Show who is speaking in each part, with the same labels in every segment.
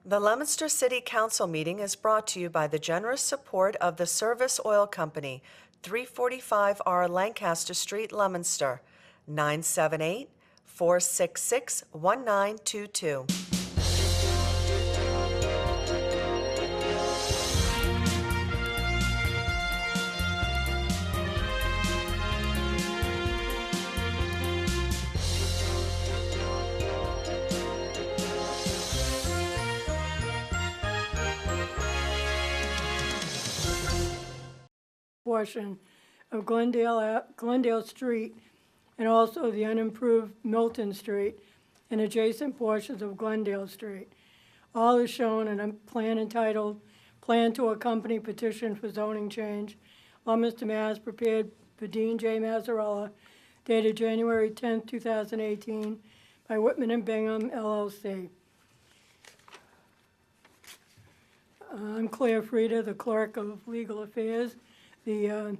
Speaker 1: The Leominster City Council meeting is brought to you by the generous support of the Service Oil Company, 345R Lancaster Street, Leominster, 978-466-1922.
Speaker 2: Portion of Glendale Street and also the unimproved Milton Street and adjacent portions of Glendale Street. All is shown in a plan entitled Plan to Accompany Petition for Zoning Change, Leominster, Mass., prepared for Dean J. Mazzarella, dated January 10, 2018, by Whitman and Bingham, LLC. I'm Claire Frieda, the Clerk of Legal Affairs. The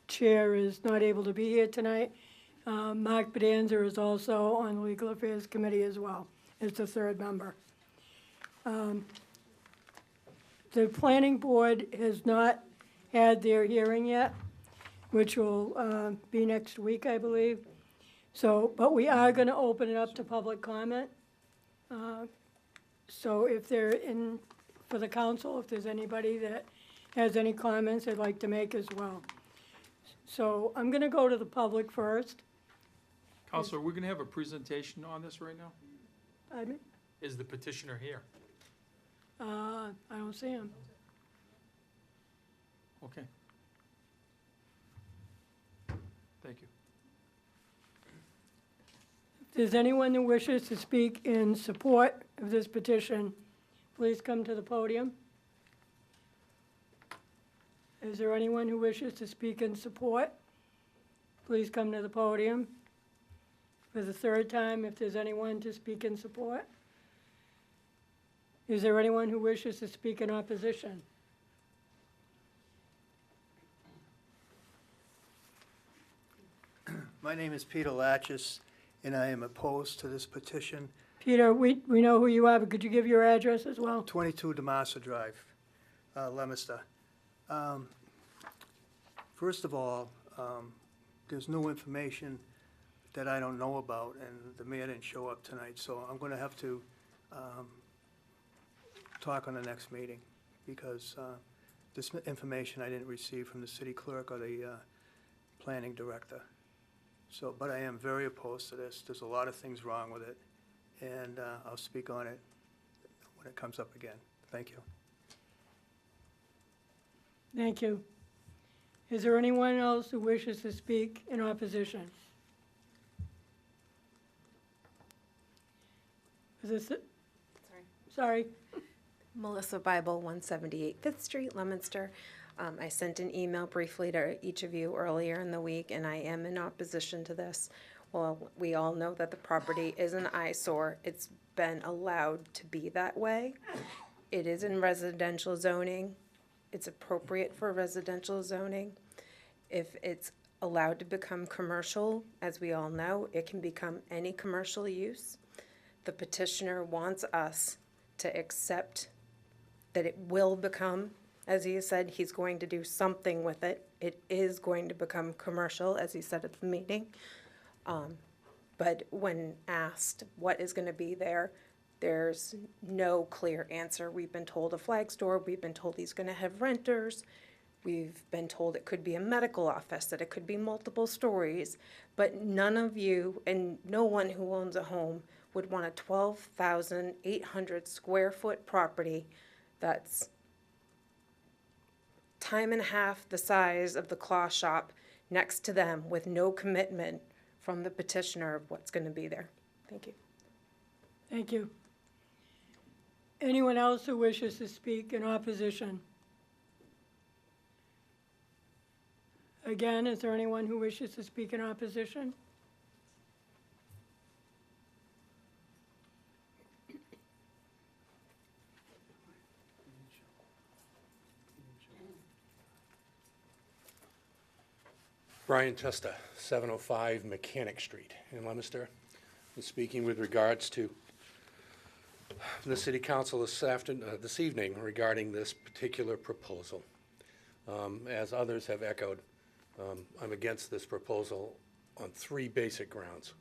Speaker 2: chair is not able to be here tonight. Mark Bedanza is also on the Legal Affairs Committee as well, as the third member. The Planning Board has not had their hearing yet, which will be next week, I believe. So, but we are going to open it up to public comment. So if they're in, for the council, if there's anybody that has any comments they'd like to make as well. So I'm going to go to the public first.
Speaker 3: Counselor, we're going to have a presentation on this right now?
Speaker 2: Pardon me?
Speaker 3: Is the petitioner here?
Speaker 2: I don't see him.
Speaker 3: Okay. Thank you.
Speaker 2: If there's anyone who wishes to speak in support of this petition, please come to the podium. Is there anyone who wishes to speak in support? Please come to the podium. For the third time, if there's anyone to speak in support. Is there anyone who wishes to speak in opposition?
Speaker 4: My name is Peter Latchis, and I am opposed to this petition.
Speaker 2: Peter, we know who you are, but could you give your address as well?
Speaker 4: 22 Demassa Drive, Leominster. First of all, there's new information that I don't know about, and the mayor didn't show up tonight, so I'm going to have to talk on the next meeting, because this information I didn't receive from the city clerk or the planning director. So, but I am very opposed to this. There's a lot of things wrong with it, and I'll speak on it when it comes up again. Thank you.
Speaker 2: Thank you. Is there anyone else who wishes to speak in opposition? Is this it? Sorry.
Speaker 5: Melissa Bible, 178 5th Street, Leominster. I sent an email briefly to each of you earlier in the week, and I am in opposition to this. Well, we all know that the property is an eyesore. It's been allowed to be that way. It is in residential zoning. It's appropriate for residential zoning. If it's allowed to become commercial, as we all know, it can become any commercial use. The petitioner wants us to accept that it will become, as he has said, he's going to do something with it. It is going to become commercial, as he said at the meeting. But when asked what is going to be there, there's no clear answer. We've been told a flag store. We've been told he's going to have renters. We've been told it could be a medical office, that it could be multiple stories. But none of you, and no one who owns a home, would want a 12,800 square foot property that's time and a half the size of the claw shop next to them with no commitment from the petitioner of what's going to be there. Thank you.
Speaker 2: Thank you. Anyone else who wishes to speak in opposition? Again, is there anyone who wishes to speak in opposition?
Speaker 6: Brian Testa, 705 Mechanic Street in Leominster. I'm speaking with regards to the City Council this evening regarding this particular proposal. As others have echoed, I'm against this proposal on 3 basic grounds.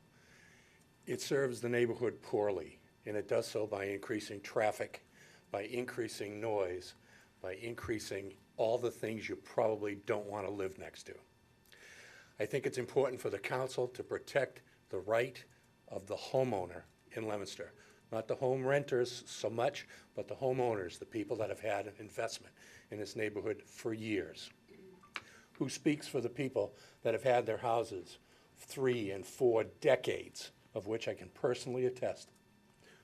Speaker 6: It serves the neighborhood poorly, and it does so by increasing traffic, by increasing noise, by increasing all the things you probably don't want to live next to. I think it's important for the council to protect the right of the homeowner in Leominster. Not the home renters so much, but the homeowners, the people that have had an investment in this neighborhood for years. Who speaks for the people that have had their houses 3 and 4 decades, of which I can personally attest?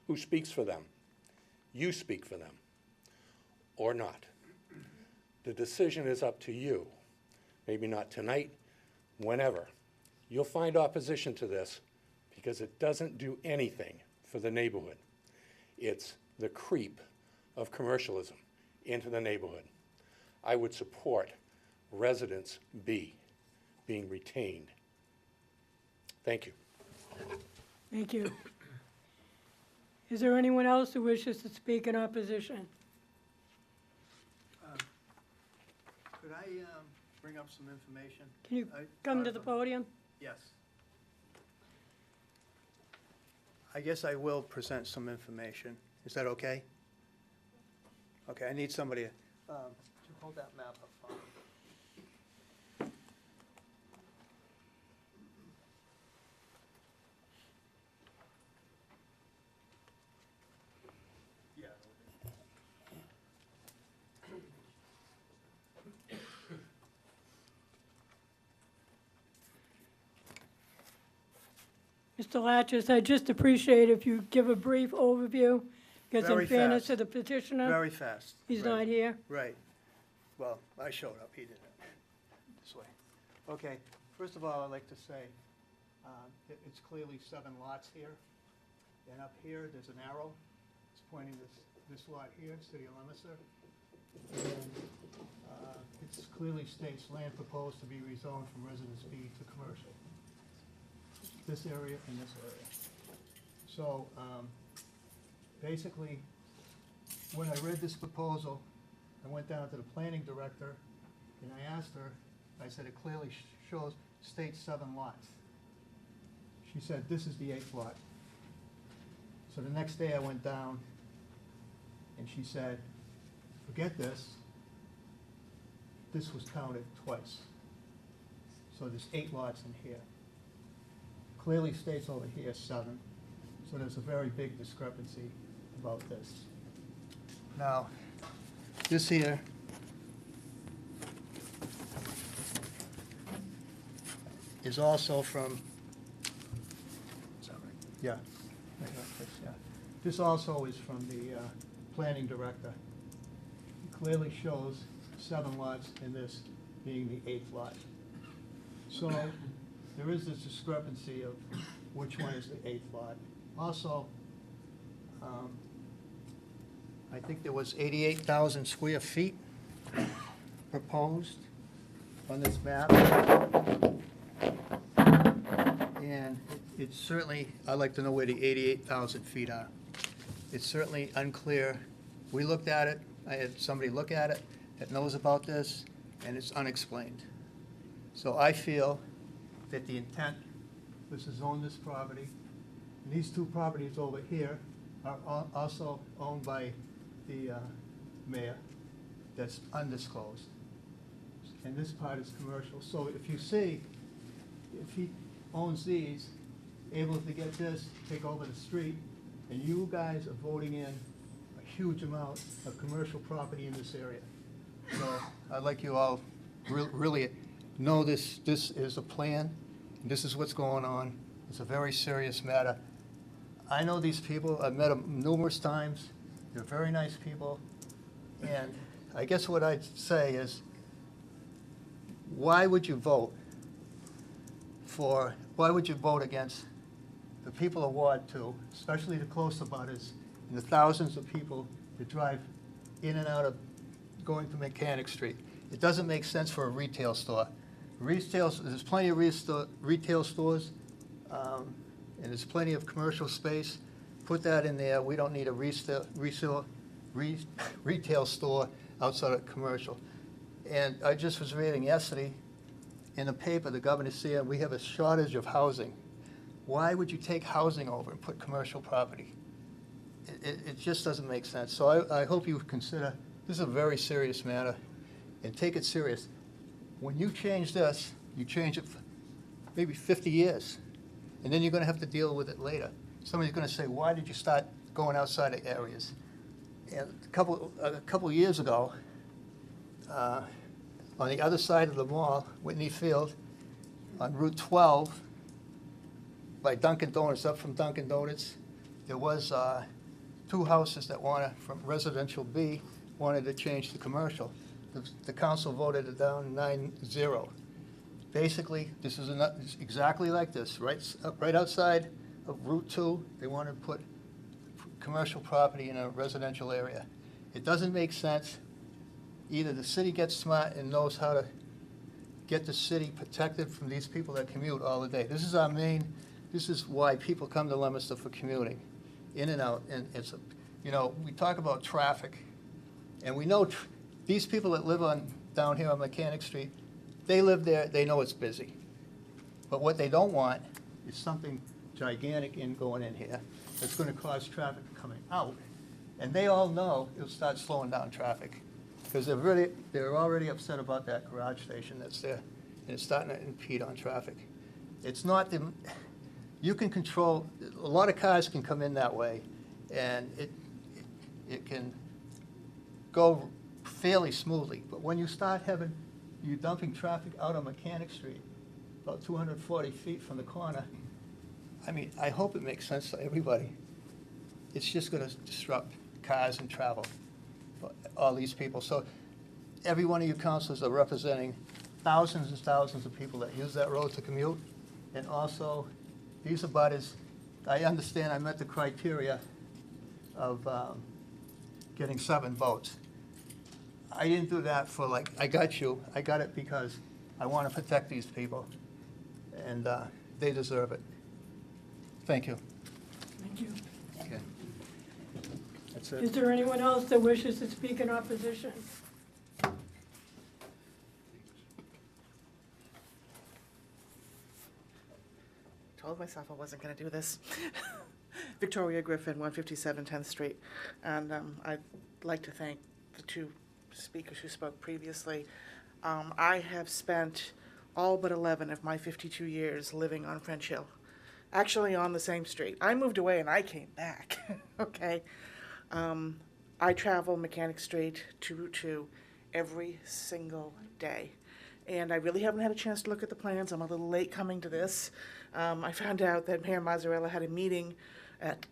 Speaker 6: Who speaks for them? You speak for them, or not. The decision is up to you. Maybe not tonight, whenever. You'll find opposition to this because it doesn't do anything for the neighborhood. It's the creep of commercialism into the neighborhood. I would support Residence B being retained. Thank you.
Speaker 2: Thank you. Is there anyone else who wishes to speak in opposition?
Speaker 4: Could I bring up some information?
Speaker 2: Can you come to the podium?
Speaker 4: Yes. I guess I will present some information. Is that okay? Okay, I need somebody to hold that map up for me. Yeah.
Speaker 2: Mr. Latches, I'd just appreciate if you give a brief overview, because
Speaker 4: Very
Speaker 2: in fairness
Speaker 4: fast.
Speaker 2: to the petitioner,
Speaker 4: Very fast.
Speaker 2: he's
Speaker 4: Right.
Speaker 2: not here.
Speaker 4: Right. Well, I showed up, he didn't. This way. Okay, first of all, I'd like to say, it's clearly 7 lots here. And up here, there's an arrow. It's pointing this lot here, City of Leominster. And it clearly states land proposed to be rezoned from Residence B to commercial. This area and this area. So, basically, when I read this proposal, I went down to the planning director, and I asked her, I said, it clearly states 7 lots. She said, this is the 8th lot. So the next day I went down, and she said, forget this. This was counted twice. So there's 8 lots in here. Clearly states over here 7, so there's a very big discrepancy about this. Now, this here is also from, is that right? Yeah, right like this, yeah. This also is from the planning director. It clearly shows 7 lots and this being the 8th lot. So there is this discrepancy of which one is the 8th lot. Also, I think there was 88,000 square feet proposed on this map. And it's certainly, I'd like to know where the 88,000 feet are. It's certainly unclear. We looked at it, I had somebody look at it that knows about this, and it's unexplained. So I feel that the intent was to zone this property. And these 2 properties over here are also owned by the mayor. That's undisclosed. And this part is commercial. So if you see, if he owns these, able to get this, take over the street, and you guys are voting in a huge amount of commercial property in this area. So I'd like you all really know this is a plan. This is what's going on. It's a very serious matter. I know these people. I've met them numerous times. They're very nice people. And I guess what I'd say is, why would you vote against the people of Ward 2, especially the close abutters, and the thousands of people that drive in and out of going to Mechanic Street? It doesn't make sense for a retail store. There's plenty of retail stores, and there's plenty of commercial space. put that in there. We don't need a retail store outside of commercial. And I just was reading yesterday in the paper, the governor said we have a shortage of housing. Why would you take housing over and put commercial property? It just doesn't make sense. So I hope you consider, this is a very serious matter, and take it serious. When you change this, you change it for maybe 50 years, and then you're gonna have to deal with it later. Somebody's gonna say, why did you start going outside of areas? And a couple years ago, on the other side of the mall, Whitney Field, on Route 12, by Dunkin' Donuts, up from Dunkin' Donuts, there was 2 houses that from residential B wanted to change to commercial. The council voted it down 9-0. Basically, this is exactly like this, right outside of Route 2, they want to put commercial property in a residential area. It doesn't make sense. Either the city gets smart and knows how to get the city protected from these people that commute all the day. This is why people come to Leominster for commuting, in and out. And it's, we talk about traffic, and we know these people that live down here on Mechanic Street, they live there, they know it's busy. But what they don't want is something gigantic going in here that's going to cause traffic coming out. And they all know it'll start slowing down traffic, because they're already upset about that garage station that's there, and it's starting to impede on traffic. It's not you can control, a lot of cars can come in that way, and it can go fairly smoothly. But when you start you dumping traffic out on Mechanic Street, about 240 feet from the corner, I mean, I hope it makes sense to everybody. It's just going to disrupt cars and travel for all these people. So every one of you councilors are representing thousands and thousands of people that use that road to commute. And also, these abutters, I understand I met the criteria of getting 7 votes. I didn't do that for I got you. I got it because I want to protect these people, and they deserve it. Thank you.
Speaker 2: Thank you.
Speaker 4: Okay. That's
Speaker 2: Is
Speaker 4: it.
Speaker 2: there anyone else that wishes to speak in opposition?
Speaker 7: Told myself I wasn't going to do this. Victoria Griffin, 157 10th Street. And I'd like to thank the 2 speakers who spoke previously. I have spent all but 11 of my 52 years living on French Hill, actually on the same street. I moved away and I came back, okay? I travel Mechanic Street to Route 2 every single day. And I really haven't had a chance to look at the plans. I'm a little late coming to this. I found out that Mayor Mazzarella had a meeting at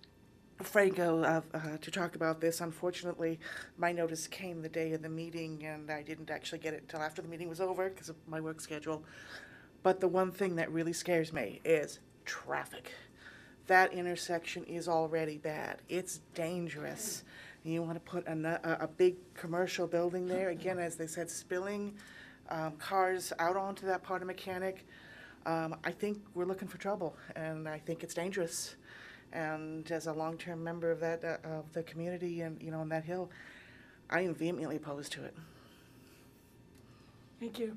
Speaker 7: Franco to talk about this. Unfortunately, my notice came the day of the meeting, and I didn't actually get it until after the meeting was over because of my work schedule. But the one thing that really scares me is traffic. That intersection is already bad. It's dangerous. You want to put a big commercial building there, again, as they said, spilling cars out onto that part of Mechanic. I think we're looking for trouble, and I think it's dangerous. And as a long-term member of the community and, on that hill, I am vehemently opposed to it.
Speaker 2: Thank you.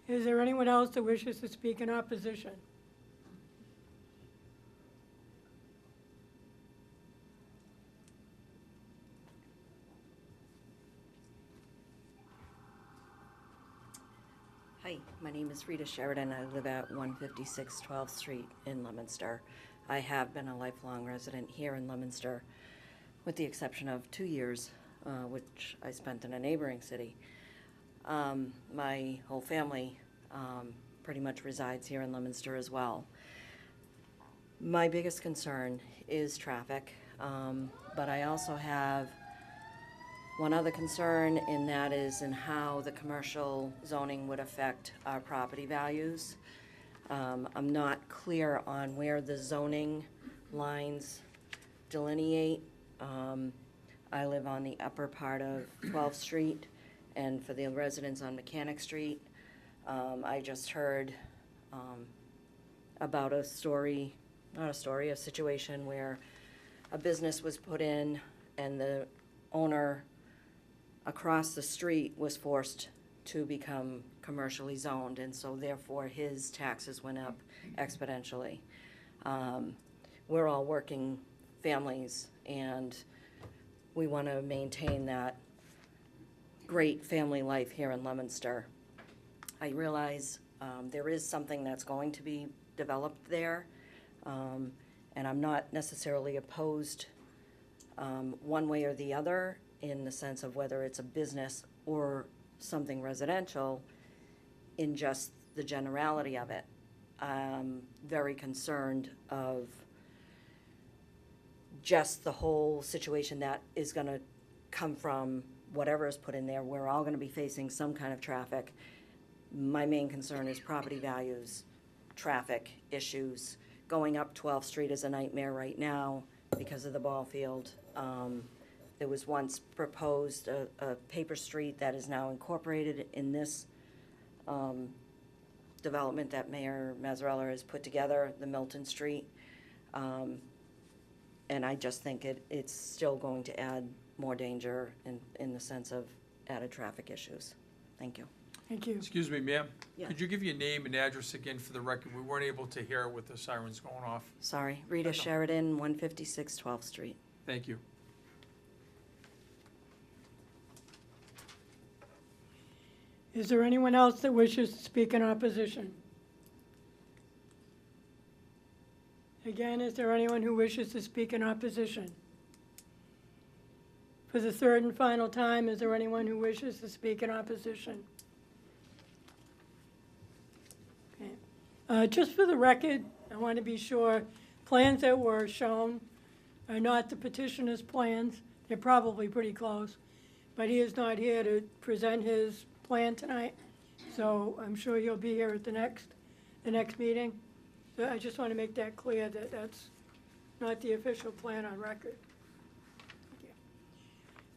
Speaker 2: Is there anyone else that wishes to speak in opposition?
Speaker 8: Hi, my name is Rita Sheridan. I live at 156 12th Street in Leominster. I have been a lifelong resident here in Leominster, with the exception of 2 years, which I spent in a neighboring city. My whole family pretty much resides here in Leominster as well. My biggest concern is traffic, but I also have one other concern, and that is in how the commercial zoning would affect our property values. I'm not clear on where the zoning lines delineate. I live on the upper part of 12th Street, and for the residents on Mechanic Street, I just heard about a story not a story, a situation where a business was put in and the owner across the street was forced to become commercially zoned, and so therefore his taxes went up exponentially. We're all working families, and we want to maintain that great family life here in Leominster. I realize there is something that's going to be developed there, and I'm not necessarily opposed one way or the other in the sense of whether it's a business or something residential, in just the generality of it. I'm very concerned of just the whole situation that is going to come from whatever is put in there. We're all going to be facing some kind of traffic. My main concern is property values, traffic issues. Going up 12th Street is a nightmare right now because of the ball field. There was once proposed a paper street that is now incorporated in this development that Mayor Mazzarella has put together, the Milton Street. And I just think it's still going to add more danger in the sense of added traffic issues. Thank you.
Speaker 2: Thank you.
Speaker 3: Excuse me, ma'am?
Speaker 8: Yeah.
Speaker 3: Could you give your name and address again for the record? We weren't able to hear it with the sirens going off.
Speaker 8: Sorry, Rita
Speaker 3: That's all.
Speaker 8: Sheridan, 156 12th Street.
Speaker 3: Thank you.
Speaker 2: Is there anyone else that wishes to speak in opposition? Again, is there anyone who wishes to speak in opposition? For the third and final time, is there anyone who wishes to speak in opposition? Okay. Just for the record, I want to be sure, plans that were shown are not the petitioner's plans. They're probably pretty close, but he is not here to present his plan tonight, so I'm sure he'll be here at the next meeting. So I just want to make that clear, that that's not the official plan on record.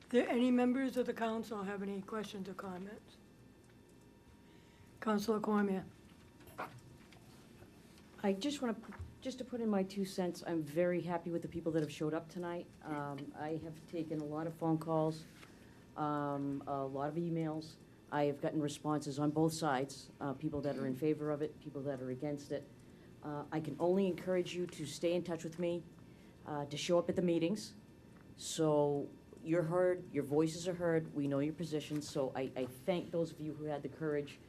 Speaker 2: Do any members of the council have any questions or comments? Councilor Cormier.
Speaker 9: I just want to put in my 2 cents. I'm very happy with the people that have showed up tonight. I have taken a lot of phone calls, a lot of emails. I have gotten responses on both sides, people that are in favor of it, people that are against it. I can only encourage you to stay in touch with me, to show up at the meetings. So you're heard, your voices are heard, we know your positions. So I thank those of you who had the courage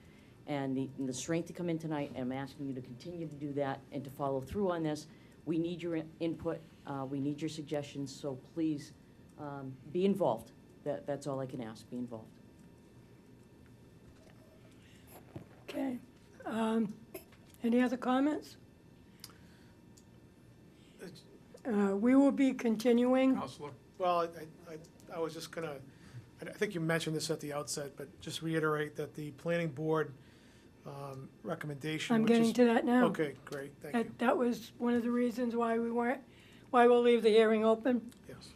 Speaker 9: and the strength to come in tonight. And I'm asking you to continue to do that and to follow through on this. We need your input, we need your suggestions, so please be involved. That's all I can ask, be involved.
Speaker 2: Okay. Any other comments? We will be continuing.
Speaker 3: Counselor?
Speaker 10: Well, I was just gonna, I think you mentioned this at the outset, but just reiterate that the planning board recommendation,
Speaker 2: I'm
Speaker 10: which is.
Speaker 2: getting to that now.
Speaker 10: Okay, great, thank you.
Speaker 2: That was one of the reasons why we'll leave the hearing open.
Speaker 10: Yes,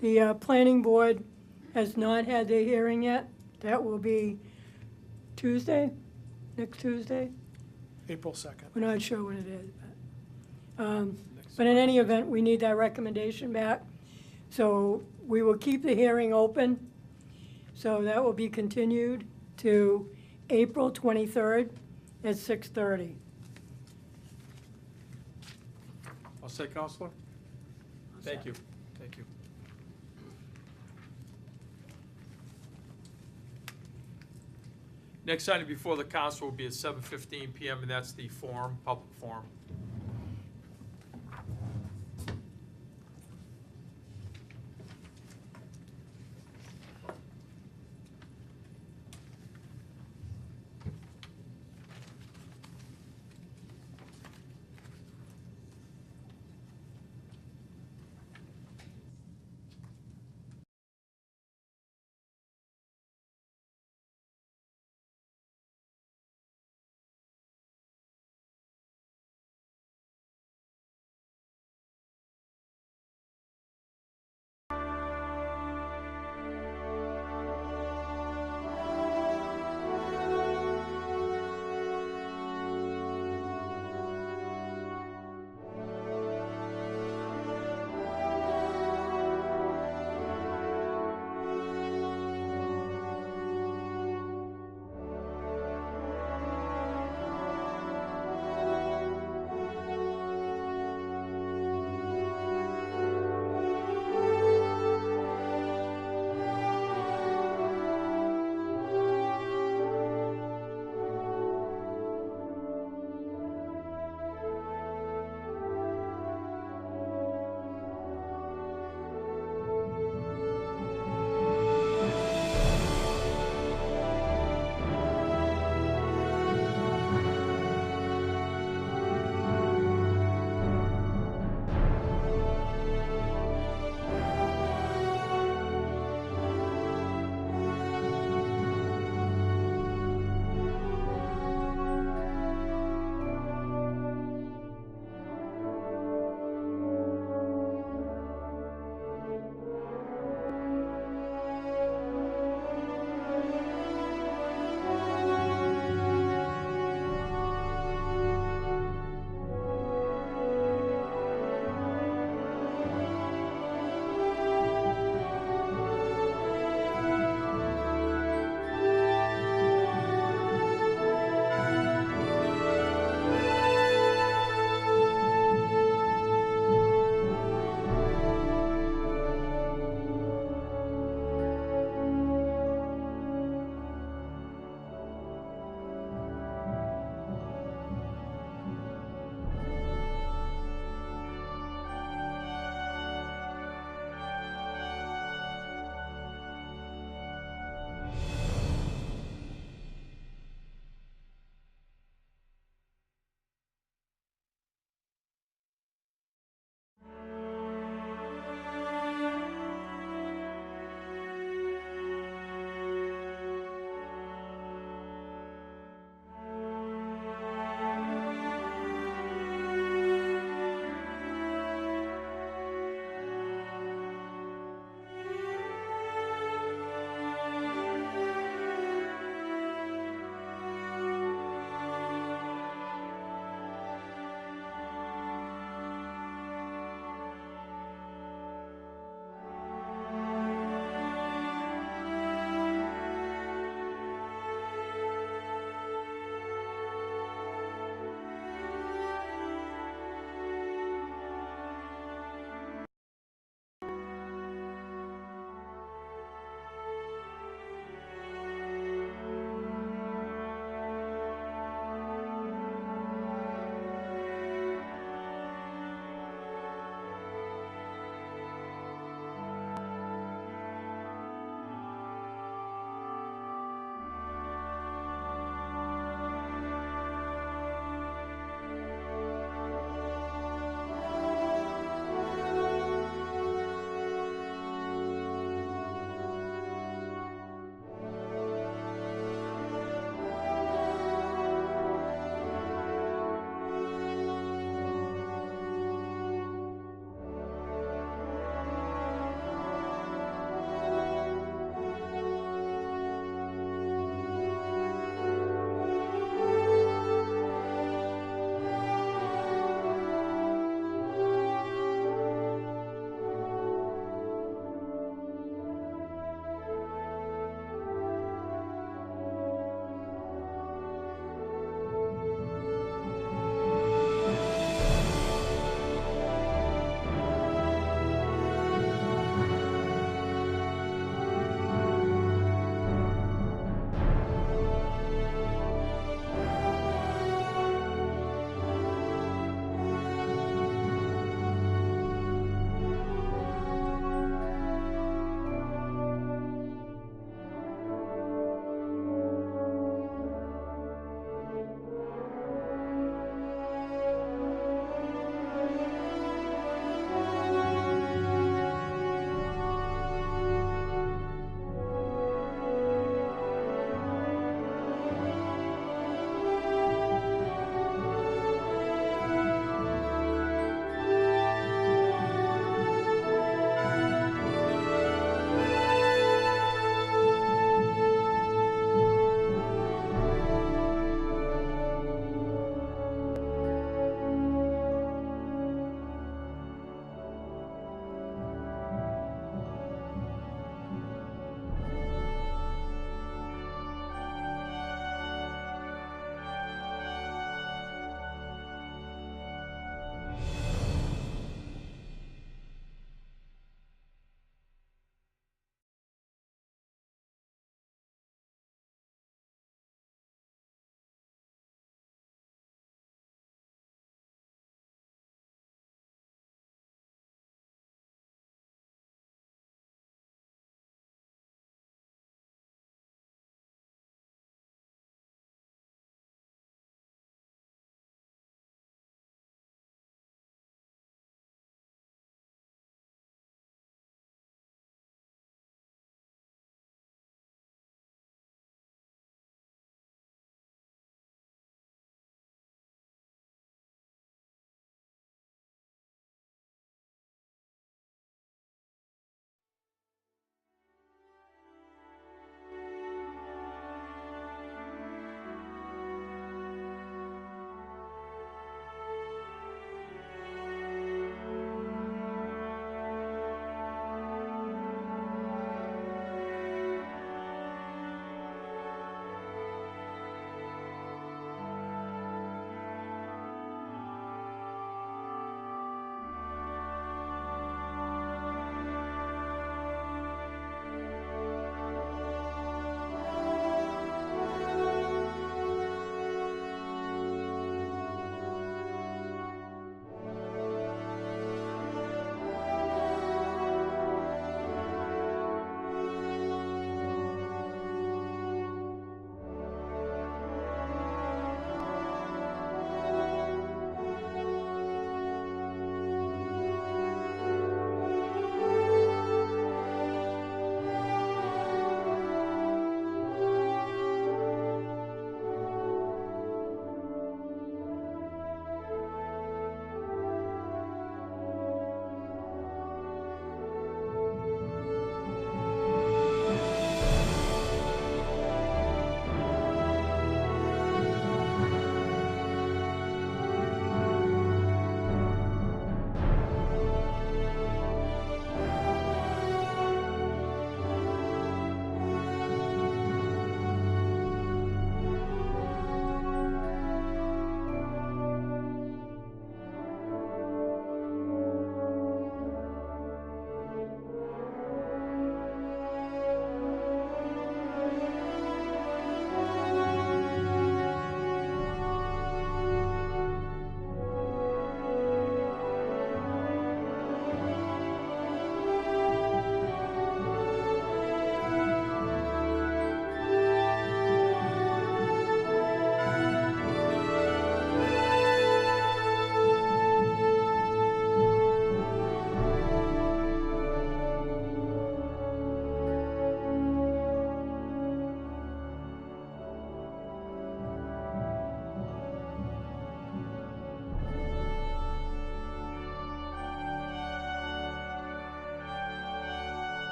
Speaker 2: The planning board has not had their hearing yet. That will be Tuesday, next Tuesday.
Speaker 10: April 2nd.
Speaker 2: We're not sure when it is. But in any event, we need that recommendation back. So we will keep the hearing open. So that will be continued to April 23rd at 6:30.
Speaker 3: I'll say, Counselor? Thank you. Thank you. Next item before the council will be at 7:15 PM, and that's the forum, public forum.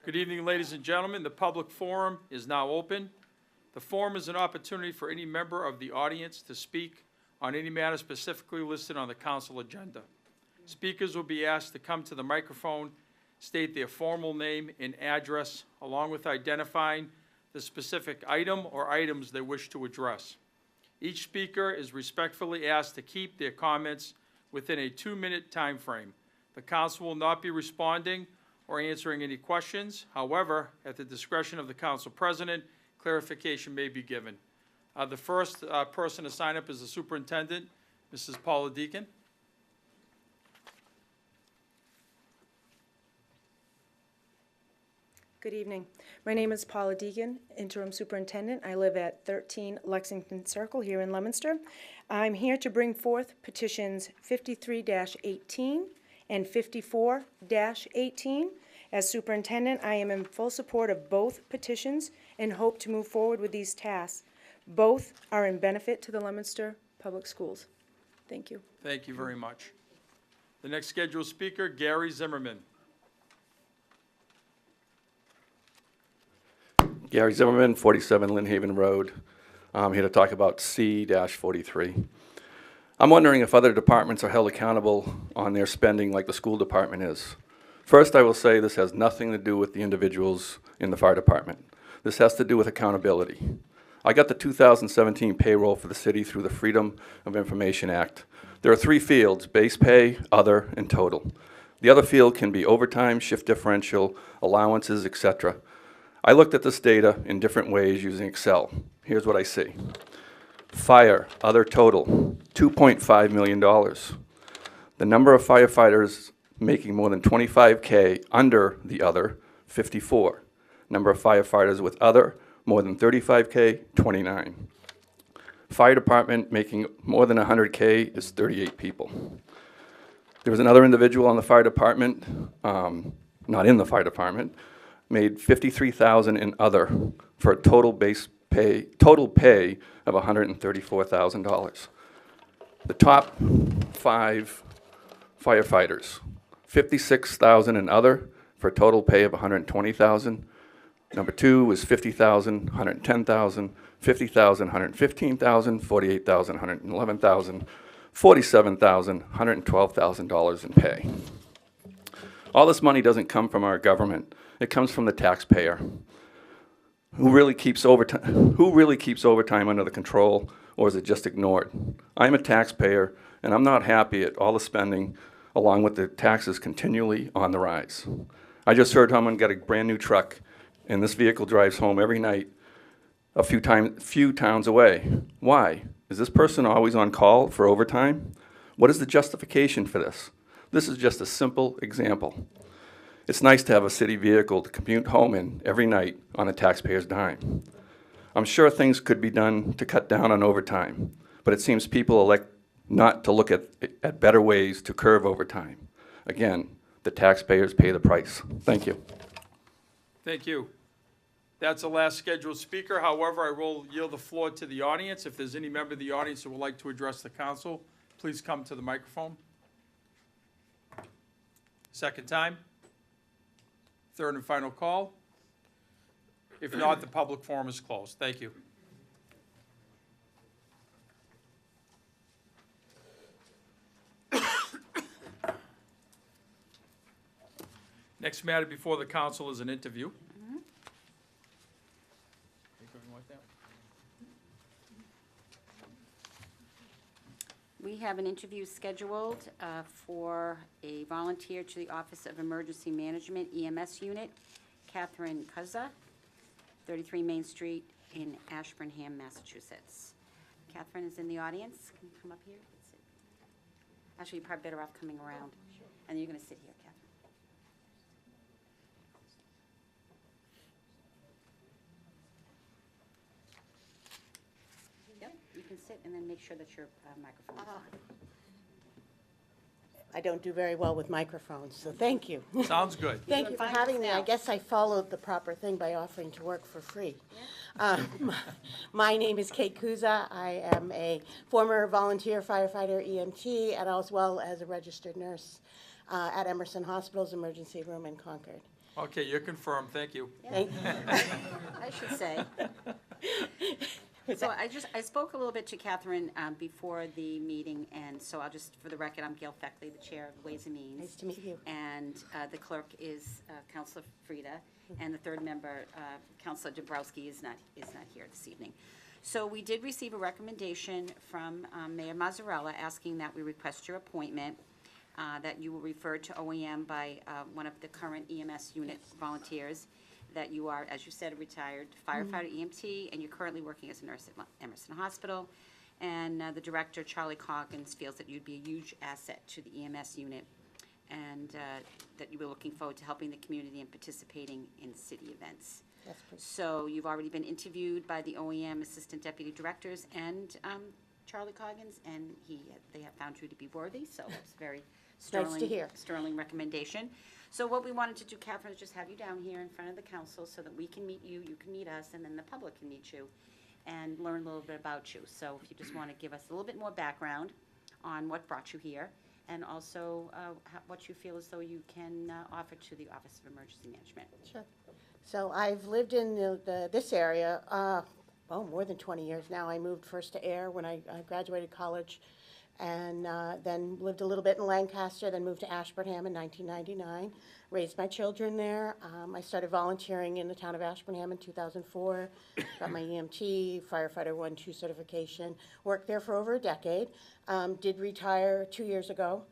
Speaker 3: Good evening, ladies and gentlemen. The public forum is now open. The forum is an opportunity for any member of the audience to speak on any matter specifically listed on the council agenda. Speakers will be asked to come to the microphone, state their formal name and address, along with identifying the specific item or items they wish to address. Each speaker is respectfully asked to keep their comments within a 2-minute time frame. The council will not be responding or answering any questions. However, at the discretion of the council president, clarification may be given. The first person to sign up is the superintendent, Mrs. Paula Deacon.
Speaker 11: Good evening. My name is Paula Deegan, Interim Superintendent. I live at 13 Lexington Circle here in Leominster. I'm here to bring forth petitions 53-18 and 54-18. As superintendent, I am in full support of both petitions and hope to move forward with these tasks. Both are in benefit to the Leominster Public Schools. Thank you.
Speaker 3: Thank you very much. The next scheduled speaker, Gary Zimmerman.
Speaker 12: Gary Zimmerman, 47 Lynn Haven Road. I'm here to talk about C-43. I'm wondering if other departments are held accountable on their spending like the school department is. First, I will say this has nothing to do with the individuals in the fire department. This has to do with accountability. I got the 2017 payroll for the city through the Freedom of Information Act. There are 3 fields: base pay, other, and total. The other field can be overtime, shift differential, allowances, etc. I looked at this data in different ways using Excel. Here's what I see. Fire, other total, $2.5 million. The number of firefighters making more than $25K under the other, 54. Number of firefighters with other, more than $35K, 29. Fire department making more than $100K is 38 people. There was another individual on the fire department, not in the fire department, made $53,000 in other for a total pay of $134,000. The top 5 firefighters, $56,000 in other for a total pay of $120,000. Number 2 was $50,000, $110,000, $50,000, $115,000, $48,000, $111,000, $47,000, $112,000 in pay. All this money doesn't come from our government. It comes from the taxpayer. Who really keeps overtime under the control, or is it just ignored? I'm a taxpayer, and I'm not happy at all the spending, along with the taxes continually on the rise. I just heard someone got a brand new truck, and this vehicle drives home every night a few towns away. Why? Is this person always on call for overtime? What is the justification for this? This is just a simple example. It's nice to have a city vehicle to commute home in every night on a taxpayer's dime. I'm sure things could be done to cut down on overtime, but it seems people elect not to look at better ways to curb overtime. Again, the taxpayers pay the price. Thank you.
Speaker 3: Thank you. That's the last scheduled speaker. However, I will yield the floor to the audience. If there's any member of the audience who would like to address the council, please come to the microphone. Second time. Third and final call. If not, the public forum is closed. Thank you. Next matter before the council is an interview.
Speaker 13: We have an interview scheduled for a volunteer to the Office of Emergency Management EMS Unit, Catherine Cuzza, 33 Main Street in Ashburnham, Massachusetts. Catherine is in the audience. Can you come up here? Sit. Actually, you're probably better off coming around. And you're going to sit here, Catherine. Yep, you can sit and then make sure that your microphone is on.
Speaker 14: I don't do very well with microphones, so thank you.
Speaker 3: Sounds good.
Speaker 14: Thank you for having me. I guess I followed the proper thing by offering to work for free. My name is Kate Kuza. I am a former volunteer firefighter EMT and as well as a registered nurse at Emerson Hospital's emergency room in Concord.
Speaker 3: Okay, you're confirmed, thank you.
Speaker 14: Thank
Speaker 13: I should say. So I spoke a little bit to Catherine before the meeting, and so I'll just, for the record, I'm Gail Feckley, the Chair of Ways and Means.
Speaker 14: Nice to meet you.
Speaker 13: And the clerk is Counselor Frida, and the third member, Counselor Dabrowski, is not here this evening. So we did receive a recommendation from Mayor Mazzarella asking that we request your appointment, that you will refer to OEM by one of the current EMS unit volunteers, that you are, as you said, a retired firefighter EMT, and you're currently working as a nurse at Emerson Hospital. And the director, Charlie Coggins, feels that you'd be a huge asset to the EMS unit, and that you were looking forward to helping the community and participating in city events.
Speaker 14: That's pretty.
Speaker 13: So you've already been interviewed by the OEM Assistant Deputy Directors and Charlie Coggins, and they have found you to be worthy, so it's very sterling,
Speaker 14: hear.
Speaker 13: sterling recommendation. So what we wanted to do, Catherine, is just have you down here in front of the council so that we can meet you, you can meet us, and then the public can meet you and learn a little bit about you. So if you just want to give us a little bit more background on what brought you here, and also what you feel as though you can offer to the Office of Emergency Management.
Speaker 14: Sure. So I've lived in this area, more than 20 years now. I moved first to Air when I graduated college, and then lived a little bit in Lancaster, then moved to Ashburnham in 1999, raised my children there. I started volunteering in the town of Ashburnham in 2004, got my EMT, firefighter 1-2 certification, worked there for over a decade, did retire 2 years ago,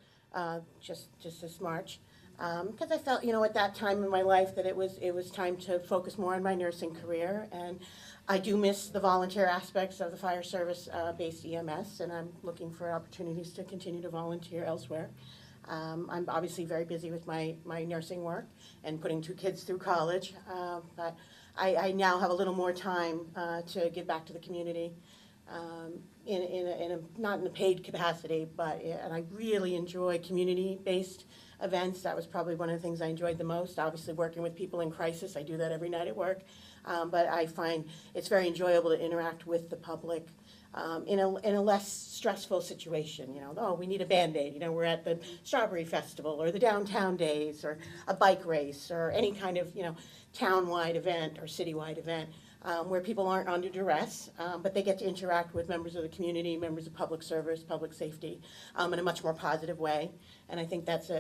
Speaker 14: just this March. Because I felt, at that time in my life that it was time to focus more on my nursing career, and I do miss the volunteer aspects of the fire service based EMS, and I'm looking for opportunities to continue to volunteer elsewhere. I'm obviously very busy with my nursing work and putting 2 kids through college, but I now have a little more time to give back to the community. Not in a paid capacity, and I really enjoy community-based events. That was probably one of the things I enjoyed the most. Obviously, working with people in crisis, I do that every night at work. But I find it's very enjoyable to interact with the public in a less stressful situation. We need a Band-Aid. We're at the Strawberry Festival or the Downtown Days or a bike race or any kind of town-wide event or citywide event. Where people aren't under duress, but they get to interact with members of the community, members of public service, public safety, in a much more positive way. And I think that's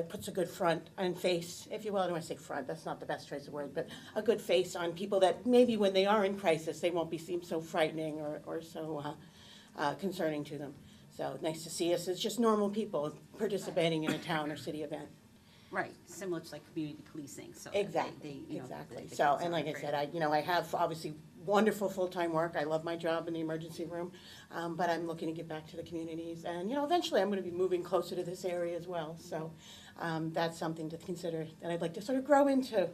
Speaker 14: puts a good front and face, if you will. I don't want to say front, that's not the best choice of word, but a good face on people that maybe when they are in crisis, they won't seem so frightening or so concerning to them. So nice to see us as just normal people participating in a town or city event.
Speaker 13: Right, similar to like community policing, so.
Speaker 14: Exactly,
Speaker 13: they
Speaker 14: exactly.
Speaker 13: the
Speaker 14: So,
Speaker 13: kids
Speaker 14: and
Speaker 13: are
Speaker 14: like I
Speaker 13: great.
Speaker 14: said, I have obviously wonderful full-time work. I love my job in the emergency room, but I'm looking to give back to the communities. And, eventually I'm going to be moving closer to this area as well. So that's something to consider that I'd like to sort of grow into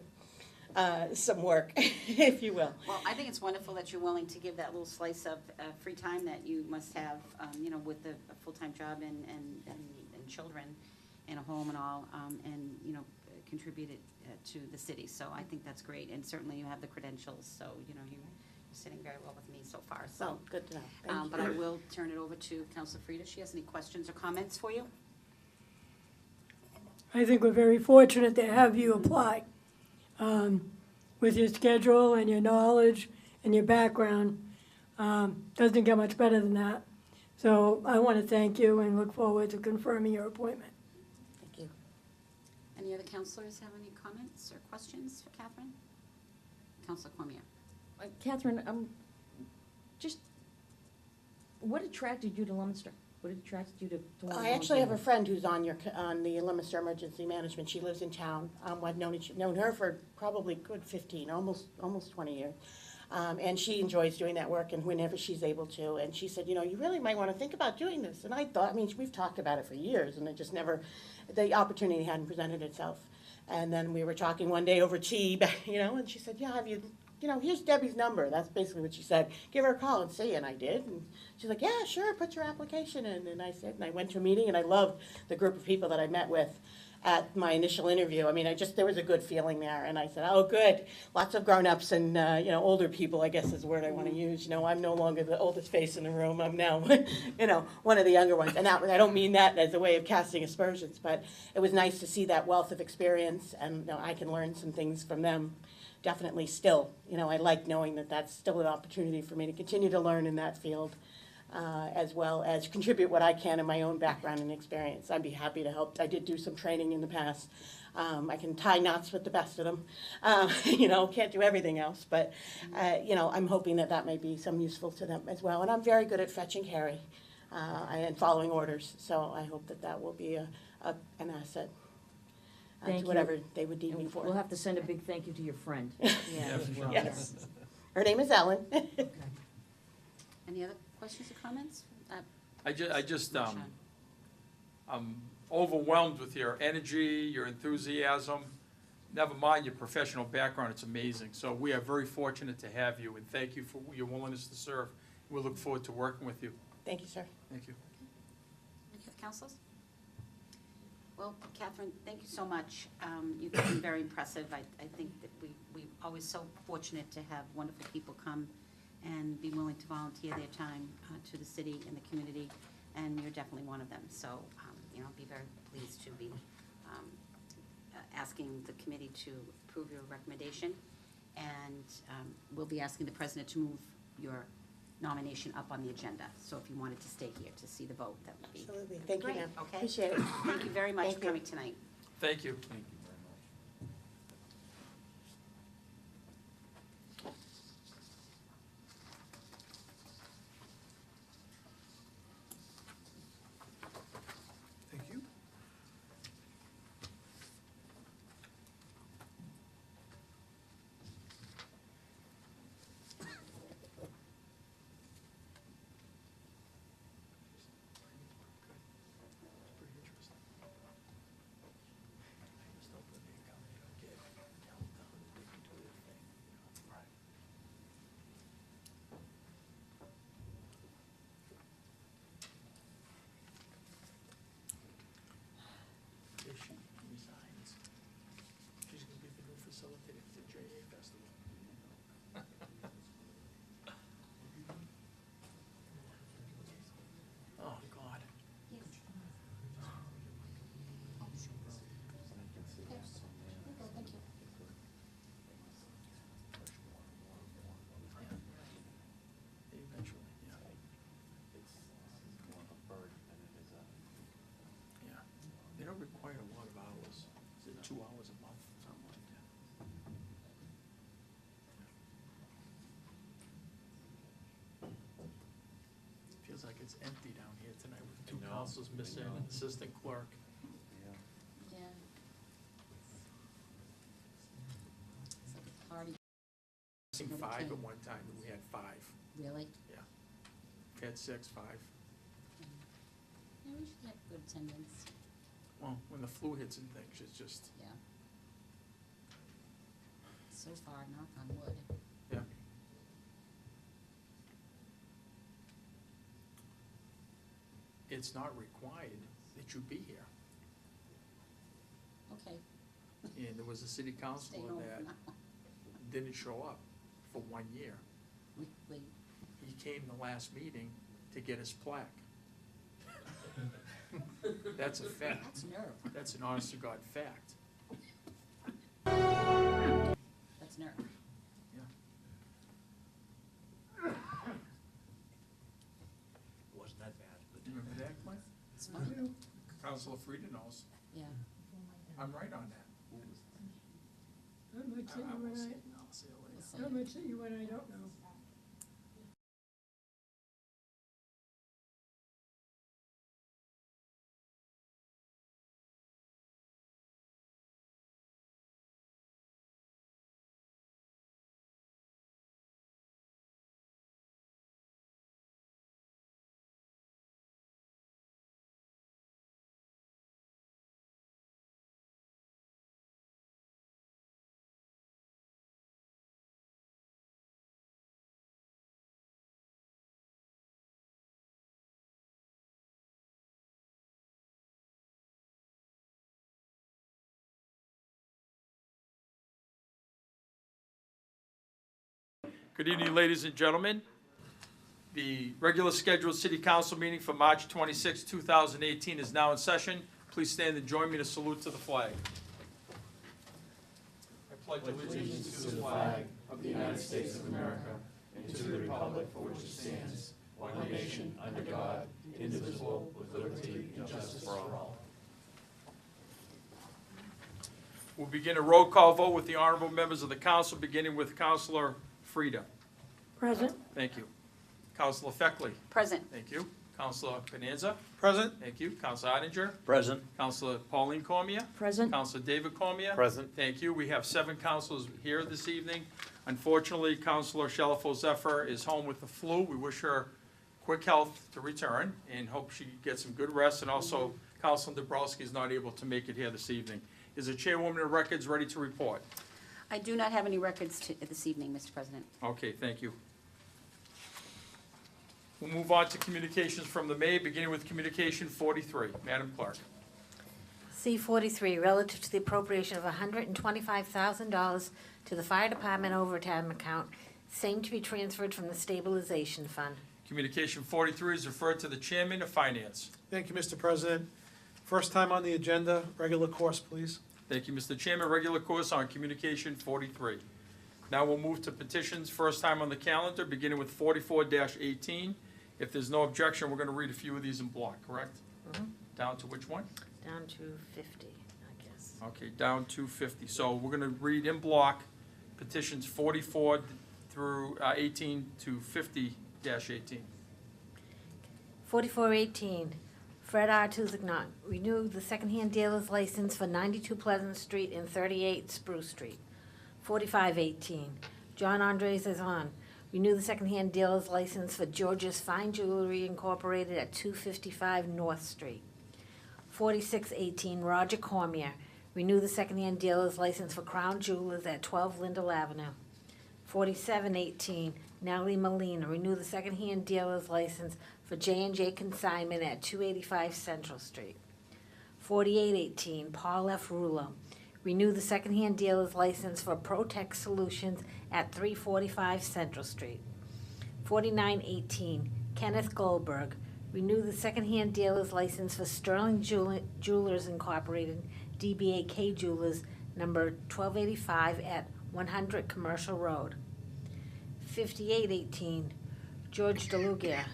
Speaker 14: some work, if you will.
Speaker 13: Well, I think it's wonderful that you're willing to give that little slice of free time that you must have, with a full-time job and children in a home and all, and, contribute it to the city. So I think that's great, and certainly you have the credentials, so, you're sitting very well with me so far, so.
Speaker 14: So, good to know. Thank you.
Speaker 13: But I will turn it over to Councilor Frida. She has any questions or comments for you?
Speaker 2: I think we're very fortunate to have you apply. With your schedule and your knowledge and your background, doesn't get much better than that. So I want to thank you and look forward to confirming your appointment.
Speaker 14: Thank you.
Speaker 13: Any other councilors have any comments or questions for Catherine? Councilor Cormier.
Speaker 9: Catherine, just, what attracted you to Leominster? What attracted you to want to
Speaker 14: I actually have a
Speaker 9: volunteer?
Speaker 14: friend who's on the Leominster Emergency Management. She lives in town. I've known her for probably good 15, almost 20 years. And she enjoys doing that work and whenever she's able to. And she said, you really might want to think about doing this. And I thought, we've talked about it for years and it just never, the opportunity hadn't presented itself. And then we were talking one day over tea, and she said, yeah, have you you know, here's Debbie's number. That's basically what she said. Give her a call and see. And I did. And she's like, yeah, sure, put your application in. And I said, and I went to a meeting, and I loved the group of people that I met with at my initial interview. I mean, there was a good feeling there. And I said, oh, good. Lots of grown-ups and, you know, older people, I guess is the word I want to use. You know, I'm no longer the oldest face in the room. I'm now, you know, one of the younger ones. And I don't mean that as a way of casting aspersions, but it was nice to see that wealth of experience, and, you know, I can learn some things from them. Definitely still, you know, I like knowing that that's still an opportunity for me to continue to learn in that field, as well as contribute what I can in my own background and experience. I'd be happy to help. I did do some training in the past. I can tie knots with the best of them. You know, can't do everything else, but, you know, I'm hoping that that may be some useful to them as well. And I'm very good at fetch and carry and following orders, so I hope that that will be an asset.
Speaker 9: Thank
Speaker 14: To
Speaker 9: you.
Speaker 14: whatever they would need me for.
Speaker 9: We'll have to send a big thank you to your friend.
Speaker 14: Yes. Yes. Her name is Ellen.
Speaker 13: Any other questions or comments?
Speaker 3: I'm overwhelmed with your energy, your enthusiasm, never mind your professional background, it's amazing. So we are very fortunate to have you, and thank you for your willingness to serve. We look forward to working with you.
Speaker 14: Thank you, sir.
Speaker 3: Thank you.
Speaker 13: Any other councilors? Well, Catherine, thank you so much. You've been very impressive. I think that we're always so fortunate to have wonderful people come and be willing to volunteer their time to the city and the community, and you're definitely one of them. So, you know, I'll be very pleased to be asking the committee to approve your recommendation, and we'll be asking the president to move your nomination up on the agenda. So if you wanted to stay here to see the vote, that would be
Speaker 14: Absolutely. Thank you,
Speaker 13: great.
Speaker 14: ma'am.
Speaker 13: Okay?
Speaker 14: Appreciate it.
Speaker 13: Thank you very much
Speaker 14: Thank
Speaker 13: for
Speaker 14: you.
Speaker 13: coming tonight.
Speaker 3: Thank you.
Speaker 10: Thank you. If she resigns, she's gonna be the new facilitator for the JA Festival. Oh, God. Eventually, yeah. Yeah. They don't require a lot of hours. Is it 2 hours a month, something like that? Feels like it's empty down here tonight with 2 councils missing, an assistant clerk.
Speaker 13: Yeah. It's like a party.
Speaker 3: I think 5 at one time, and we had 5.
Speaker 13: Really?
Speaker 3: Yeah. We had 6, 5.
Speaker 13: Yeah, we should have good attendance.
Speaker 3: Well, when the flu hits and things, it's just,
Speaker 13: Yeah. So far, knock on wood.
Speaker 3: yeah. It's not required that you be here.
Speaker 13: Okay.
Speaker 3: And there was a city
Speaker 13: Stay
Speaker 3: councilor
Speaker 13: home
Speaker 3: that
Speaker 13: now.
Speaker 3: didn't show up for 1 year.
Speaker 13: We,
Speaker 3: He came the last meeting to get his plaque. That's a fact.
Speaker 13: that's nerve.
Speaker 3: That's an honest to God fact.
Speaker 13: That's nerve.
Speaker 3: Yeah.
Speaker 10: Wasn't that bad, but.
Speaker 3: You remember that, Mike?
Speaker 13: It's fun.
Speaker 3: Councilor Frieda knows.
Speaker 13: Yeah.
Speaker 3: I'm right on that.
Speaker 2: Not much that you
Speaker 3: I will
Speaker 2: and
Speaker 3: see,
Speaker 2: I,
Speaker 3: I'll see you later.
Speaker 13: We'll see.
Speaker 2: not much that you and I don't know.
Speaker 3: Good evening, ladies and gentlemen. The regular scheduled city council meeting for March 26, 2018 is now in session. Please stand and join me to salute to the flag. I pledge allegiance to the flag of the United States of America and to the republic for which it stands, one nation, under God, indivisible, with liberty and justice for all. We'll begin a roll call vote with the honorable members of the council, beginning with Councilor Frida.
Speaker 2: Present.
Speaker 3: Thank you. Councilor Feckley.
Speaker 13: Present.
Speaker 3: Thank you. Councilor Bonanza.
Speaker 10: Present.
Speaker 3: Thank you. Councilor Oettinger.
Speaker 15: Present.
Speaker 3: Councilor Pauline Cormier.
Speaker 9: Present.
Speaker 3: Councilor David Cormier.
Speaker 15: Present.
Speaker 3: Thank you. We have 7 councilors here this evening. Unfortunately, Councilor Shalafo Zephyr is home with the flu. We wish her quick health to return and hope she gets some good rest. And also, Councilor Dabrowski is not able to make it here this evening. Is the chairwoman of records ready to report?
Speaker 13: I do not have any records this evening, Mr. President.
Speaker 3: Okay, thank you. We'll move on to communications from the mayor, beginning with communication 43. Madam Clerk.
Speaker 16: C-43, relative to the appropriation of $125,000 to the fire department overtime account, same to be transferred from the stabilization fund.
Speaker 3: Communication 43 is referred to the chairman of finance.
Speaker 10: Thank you, Mr. President. First time on the agenda, regular course, please.
Speaker 3: Thank you, Mr. Chairman. Regular course on communication 43. Now we'll move to petitions, first time on the calendar, beginning with 44-18. If there's no objection, we're going to read a few of these in block, correct? Down to which one?
Speaker 16: Down to 50, I guess.
Speaker 3: Okay, down to 50. So we're going to read in block petitions 44 through 18 to 50-18.
Speaker 16: 4418, Fred R. Tuzignot, renew the secondhand dealer's license for 92 Pleasant Street and 38 Spruce Street. 4518, John Andre Zazan, renew the secondhand dealer's license for George's Fine Jewelry Incorporated at 255 North Street. 4618, Roger Cormier, renew the secondhand dealer's license for Crown Jewelers at 12 Lindell Avenue. 4718, Natalie Molina, renew the secondhand dealer's license for J&J Consignment at 285 Central Street. 4818, Paul F. Rulo, renew the secondhand dealer's license for Protect Solutions at 345 Central Street. 4918, Kenneth Goldberg, renew the secondhand dealer's license for Sterling Jewelers Incorporated, DBA K Jewelers, number 1285 at 100 Commercial Road. 5818, George DeLugia,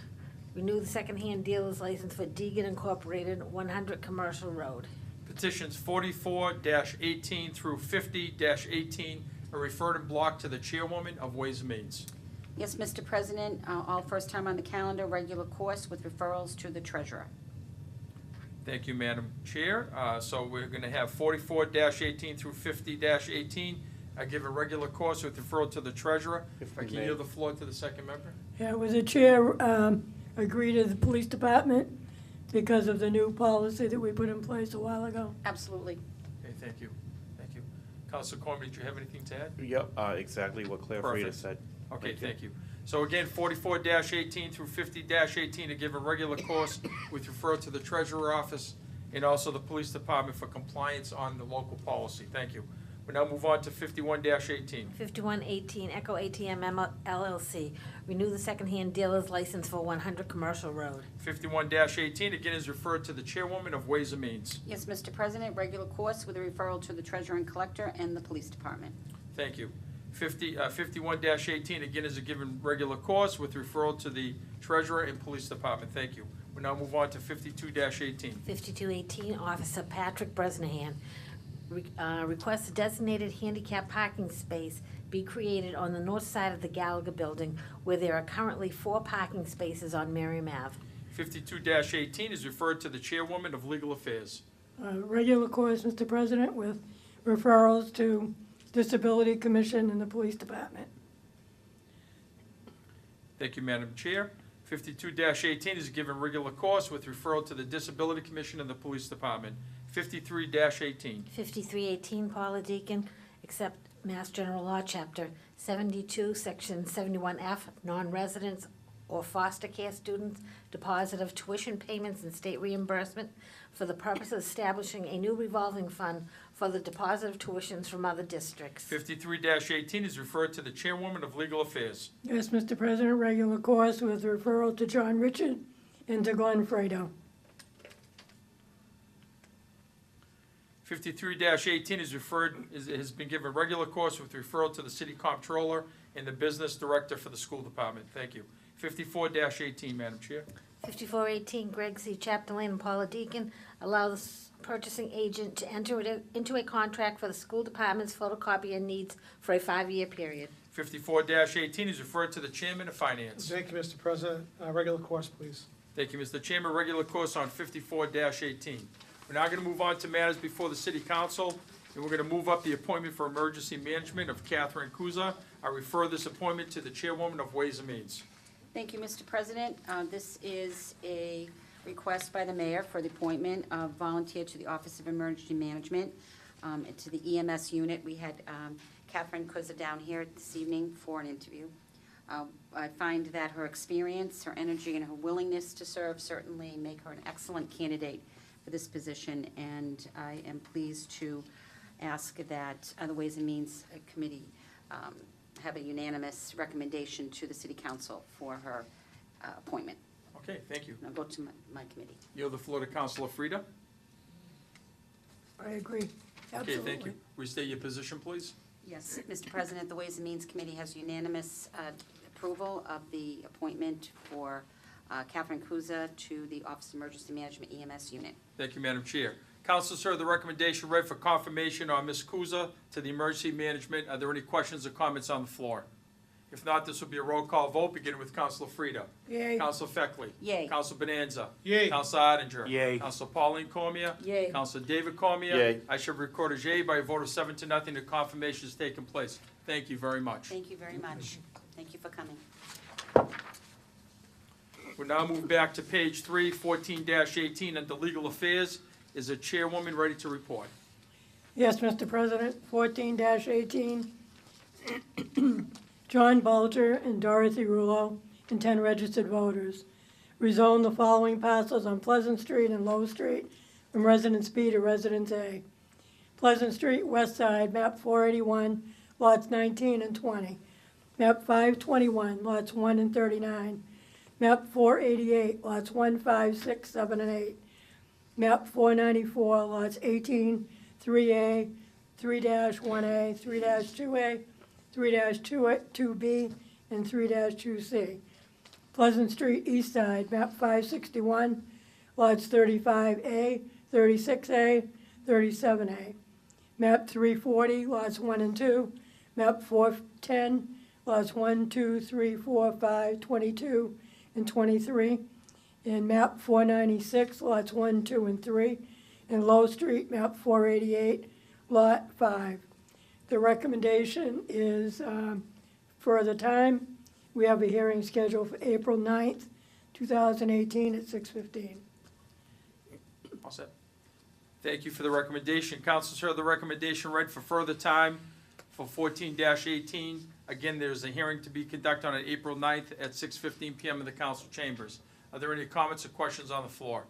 Speaker 16: renew the secondhand dealer's license for Deegan Incorporated, 100 Commercial Road.
Speaker 3: Petitions 44-18 through 50-18 are referred in block to the chairwoman of Ways and Means.
Speaker 13: Yes, Mr. President, all first time on the calendar, regular course with referrals to the treasurer.
Speaker 3: Thank you, Madam Chair. So we're going to have 44-18 through 50-18. I give a regular course with referral to the treasurer. If I can yield the floor to the second member.
Speaker 2: Yeah, would the chair agree to the police department because of the new policy that we put in place a while ago?
Speaker 13: Absolutely.
Speaker 3: Okay, thank you. Thank you. Councilor Cormier, did you have anything to add?
Speaker 15: Yep, exactly what Claire Frida
Speaker 3: Perfect.
Speaker 15: said.
Speaker 3: Okay, thank you. So again, 44-18 through 50-18 to give a regular course with referral to the treasurer office and also the police department for compliance on the local policy. Thank you. We now move on to 51-18.
Speaker 16: 5118, Echo ATM LLC, renew the secondhand dealer's license for 100 Commercial Road.
Speaker 3: 51-18, again, is referred to the chairwoman of Ways and Means.
Speaker 13: Yes, Mr. President, regular course with a referral to the treasurer and collector and the police department.
Speaker 3: Thank you. 51-18, again, is a given regular course with referral to the treasurer and police department. Thank you. We now move on to 52-18.
Speaker 16: 5218, Officer Patrick Bresnahan, requests a designated handicap parking space be created on the north side of the Gallagher Building, where there are currently 4 parking spaces on Merriam Ave.
Speaker 3: 52-18 is referred to the chairwoman of Legal Affairs.
Speaker 2: Regular course, Mr. President, with referrals to Disability Commission and the Police Department.
Speaker 3: Thank you, Madam Chair. 52-18 is given regular course with referral to the Disability Commission and the Police Department. 53-18.
Speaker 16: 5318, Paula Deacon, accept Mass General Law, Chapter 72, Section 71F, non-residents or foster care students, deposit of tuition payments and state reimbursement for the purpose of establishing a new revolving fund for the deposit of tuitions from other districts.
Speaker 3: 53-18 is referred to the Chairwoman of Legal Affairs.
Speaker 2: Yes, Mr. President, regular course with referral to John Richard and to Glenn Fredo.
Speaker 3: 53-18 has been given regular course with referral to the City Comptroller and the Business Director for the School Department. Thank you. 54-18, Madam Chair.
Speaker 16: 5418, Greg C. Chapdelaine and Paula Deacon allow the purchasing agent to enter into a contract for the school department's photocopier needs for a 5-year period.
Speaker 3: 54-18 is referred to the Chairman of Finance.
Speaker 10: Thank you, Mr. President. Regular course, please.
Speaker 3: Thank you, Mr. Chairman. Regular course on 54-18. We're now going to move on to matters before the City Council, and we're going to move up the appointment for emergency management of Catherine Kuza. I refer this appointment to the Chairwoman of Ways and Means.
Speaker 13: Thank you, Mr. President. This is a request by the mayor for the appointment of volunteer to the Office of Emergency Management, and to the EMS unit. We had Catherine Kuza down here this evening for an interview. I find that her experience, her energy, and her willingness to serve certainly make her an excellent candidate for this position, and I am pleased to ask that the Ways and Means Committee have a unanimous recommendation to the City Council for her appointment.
Speaker 3: Okay, thank you.
Speaker 13: And I'll go to my committee.
Speaker 3: Yield the floor to Councilor Frida.
Speaker 2: I agree.
Speaker 3: Okay,
Speaker 2: Absolutely.
Speaker 3: thank you. Restate your position, please.
Speaker 13: Yes, Mr. President, the Ways and Means Committee has unanimous approval of the appointment for Catherine Kuza to the Office of Emergency Management EMS unit.
Speaker 3: Thank you, Madam Chair. Councilors heard the recommendation read for confirmation on Ms. Kuza to the emergency management. Are there any questions or comments on the floor? If not, this will be a roll call vote, beginning with Councilor Frida.
Speaker 2: Yay.
Speaker 3: Councilor Feckley.
Speaker 13: Yay.
Speaker 3: Councilor Bonanza.
Speaker 10: Yay.
Speaker 3: Councilor Ottinger.
Speaker 15: Yay.
Speaker 3: Councilor Pauline Cormier.
Speaker 13: Yay.
Speaker 3: Councilor David Cormier.
Speaker 15: Yay.
Speaker 3: I should record as yea by a vote of 7-0. The confirmation has taken place. Thank you very much.
Speaker 13: Thank you very much. Thank you for coming.
Speaker 3: We'll now move back to page 3, 14-18, under Legal Affairs. Is the Chairwoman ready to report?
Speaker 2: Yes, Mr. President, 14-18. John Bulger and Dorothy Rulo and 10 registered voters. Rezone the following parcels on Pleasant Street and Low Street from Residence B to Residence A. Pleasant Street, West Side, map 481, lots 19 and 20. Map 521, lots 1 and 39. Map 488, lots 1, 5, 6, 7, and 8. Map 494, lots 18, 3A, 3-1A, 3-2A, 3-2B, and 3-2C. Pleasant Street, East Side, map 561, lots 35A, 36A, 37A. Map 340, lots 1 and 2. Map 410, lots 1, 2, 3, 4, 5, 22, and 23. And map 496, lots 1, 2, and 3. And Low Street, map 488, lot 5. The recommendation is further time. We have a hearing scheduled for April 9th, 2018 at 6:15.
Speaker 3: All set. Thank you for the recommendation. Councilors heard the recommendation read for further time for 14-18. Again, there's a hearing to be conducted on April 9th at 6:15 p.m. in the council chambers. Are there any comments or questions on the floor?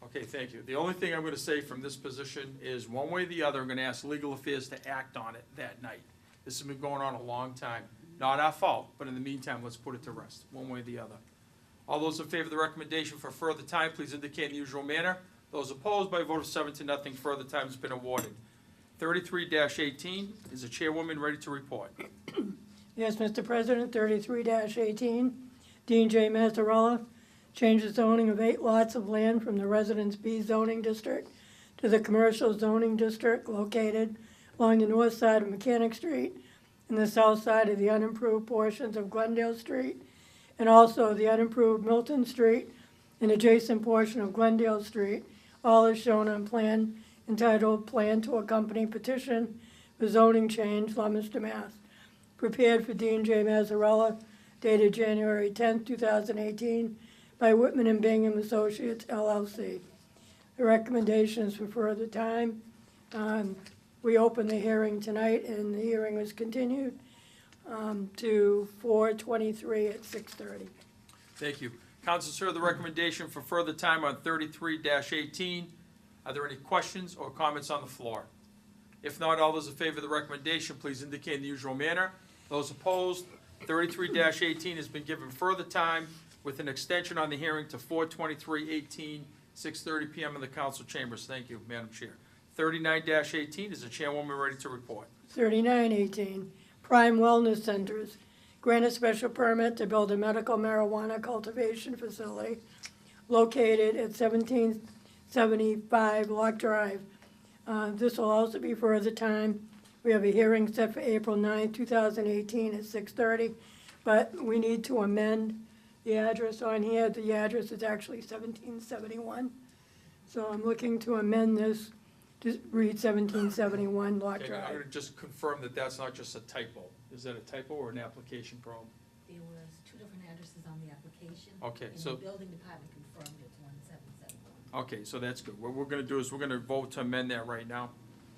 Speaker 3: Okay, thank you. The only thing I'm going to say from this position is, one way or the other, I'm going to ask Legal Affairs to act on it that night. This has been going on a long time. Not our fault, but in the meantime, let's put it to rest, one way or the other. All those in favor of the recommendation for further time, please indicate in the usual manner. Those opposed, by a vote of 7-0, further time has been awarded. 33-18, is the Chairwoman ready to report?
Speaker 2: Yes, Mr. President, 33-18. Dean J. Mazzarella changed the zoning of 8 lots of land from the Residence B zoning district to the commercial zoning district located along the north side of Mechanic Street and the south side of the unimproved portions of Glendale Street, and also the unimproved Milton Street and adjacent portion of Glendale Street, all is shown on plan entitled Plan to Accompany Petition for Zoning Change, Leominster, Mass. Prepared for Dean J. Mazzarella, dated January 10, 2018, by Whitman and Bingham Associates, LLC. The recommendation is for further time. We opened the hearing tonight, and the hearing was continued to 4/23 at 6:30.
Speaker 3: Thank you. Councilors heard the recommendation for further time on 33-18. Are there any questions or comments on the floor? If not, all those in favor of the recommendation, please indicate in the usual manner. Those opposed, 33-18 has been given further time with an extension on the hearing to 4/23/18, 6:30 PM in the council chambers. Thank you, Madam Chair. 39-18, is the chairwoman ready to report?
Speaker 2: 3918, Prime Wellness Centers. Grant a special permit to build a medical marijuana cultivation facility located at 1775 Lock Drive. This will also be further time. We have a hearing set for April 9, 2018 at 6:30, but we need to amend the address on here. The address is actually 1771. So I'm looking to amend this to read 1771 Lock
Speaker 3: Okay, I'm
Speaker 2: Drive.
Speaker 3: going to just confirm that that's not just a typo. Is that a typo or an application problem?
Speaker 16: There was two different addresses on the application.
Speaker 3: Okay,
Speaker 16: And
Speaker 3: so-
Speaker 16: the building department confirmed it's 1771.
Speaker 3: Okay, so that's good. What we're going to do is we're going to vote to amend that right now.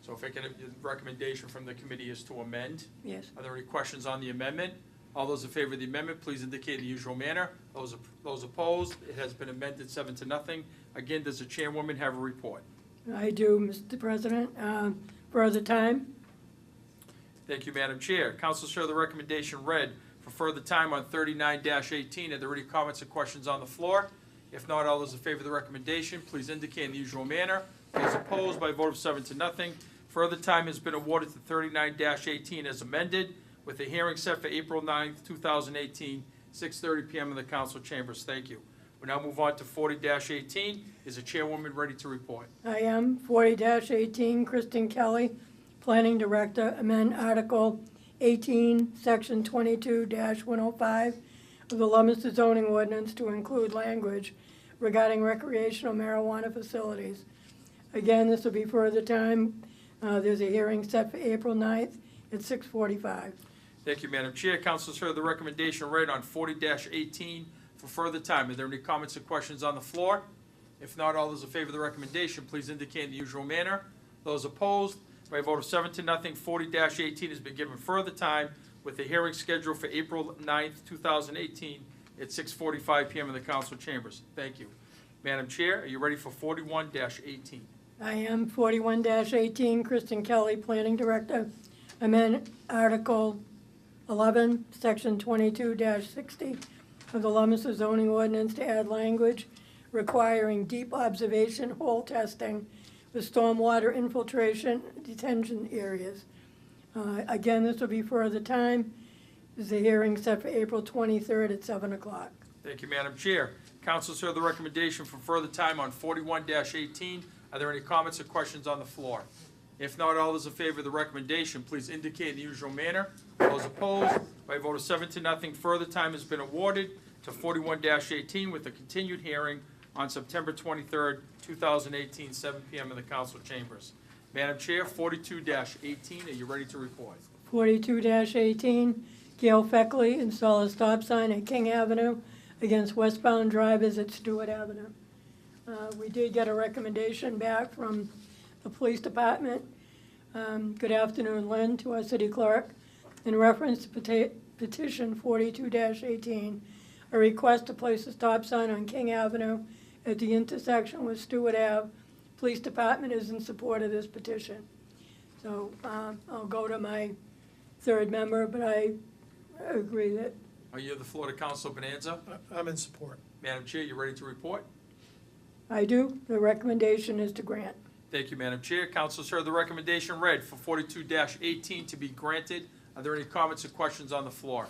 Speaker 3: So if I get a recommendation from the committee is to amend.
Speaker 2: Yes.
Speaker 3: Are there any questions on the amendment? All those in favor of the amendment, please indicate in the usual manner. Those opposed, it has been amended 7-0. Again, does the chairwoman have a report?
Speaker 2: I do, Mr. President. Further time?
Speaker 3: Thank you, Madam Chair. Councilors heard the recommendation read for further time on 39-18. Are there any comments or questions on the floor? If not, all those in favor of the recommendation, please indicate in the usual manner. Those opposed, by a vote of 7-0. Further time has been awarded to 39-18 as amended, with a hearing set for April 9th, 2018, 6:30 PM in the council chambers. Thank you. We now move on to 40-18. Is the chairwoman ready to report?
Speaker 2: I am. 40-18, Kristen Kelly, Planning Director, amend Article 18, Section 22-105 of the Leominster zoning ordinance to include language regarding recreational marijuana facilities. Again, this will be further time. There's a hearing set for April 9th at 6:45.
Speaker 3: Thank you, Madam Chair. Councilors heard the recommendation read on 40-18 for further time. Are there any comments or questions on the floor? If not, all those in favor of the recommendation, please indicate in the usual manner. Those opposed, by a vote of 7-0, 40-18 has been given further time with a hearing scheduled for April 9th, 2018 at 6:45 PM in the council chambers. Thank you. Madam Chair, are you ready for 41-18?
Speaker 2: I am. 41-18, Kristen Kelly, Planning Director, amend Article 11, Section 22-60 of the Leominster zoning ordinance to add language requiring deep observation hole testing with stormwater infiltration detention areas. Again, this will be further time. There's a hearing set for April 23rd at 7 o'clock.
Speaker 3: Thank you, Madam Chair. Councilors heard the recommendation for further time on 41-18. Are there any comments or questions on the floor? If not, all those in favor of the recommendation, please indicate in the usual manner. Those opposed, by a vote of 7-0, further time has been awarded to 41-18 with a continued hearing on September 23rd, 2018, 7 PM in the council chambers. Madam Chair, 42-18, are you ready to report?
Speaker 2: 42-18, Gail Feckley, install a stop sign at King Avenue against westbound drivers at Stewart Avenue. We did get a recommendation back from the police department. Good afternoon, Lynn, to our city clerk. In reference to petition 42-18, a request to place a stop sign on King Avenue at the intersection with Stewart Ave. Police department is in support of this petition. So I'll go to my third member, but I agree that
Speaker 3: Are you the floor to Council Bonanza?
Speaker 10: I'm in support.
Speaker 3: Madam Chair, you ready to report?
Speaker 2: I do. The recommendation is to grant.
Speaker 3: Thank you, Madam Chair. Councilors heard the recommendation read for 42-18 to be granted. Are there any comments or questions on the floor?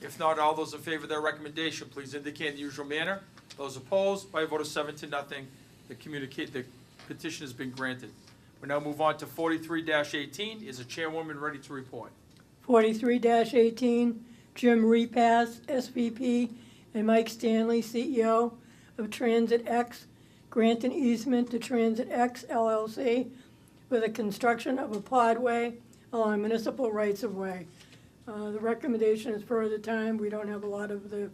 Speaker 3: If not, all those in favor of that recommendation, please indicate in the usual manner. Those opposed, by a vote of 7-0, the petition has been granted. We now move on to 43-18. Is the chairwoman ready to report?
Speaker 2: 43-18, Jim Repass, SVP, and Mike Stanley, CEO of Transit X, grant an easement to Transit X LLC for the construction of a podway along municipal rights-of-way. The recommendation is further time. We don't have a lot of the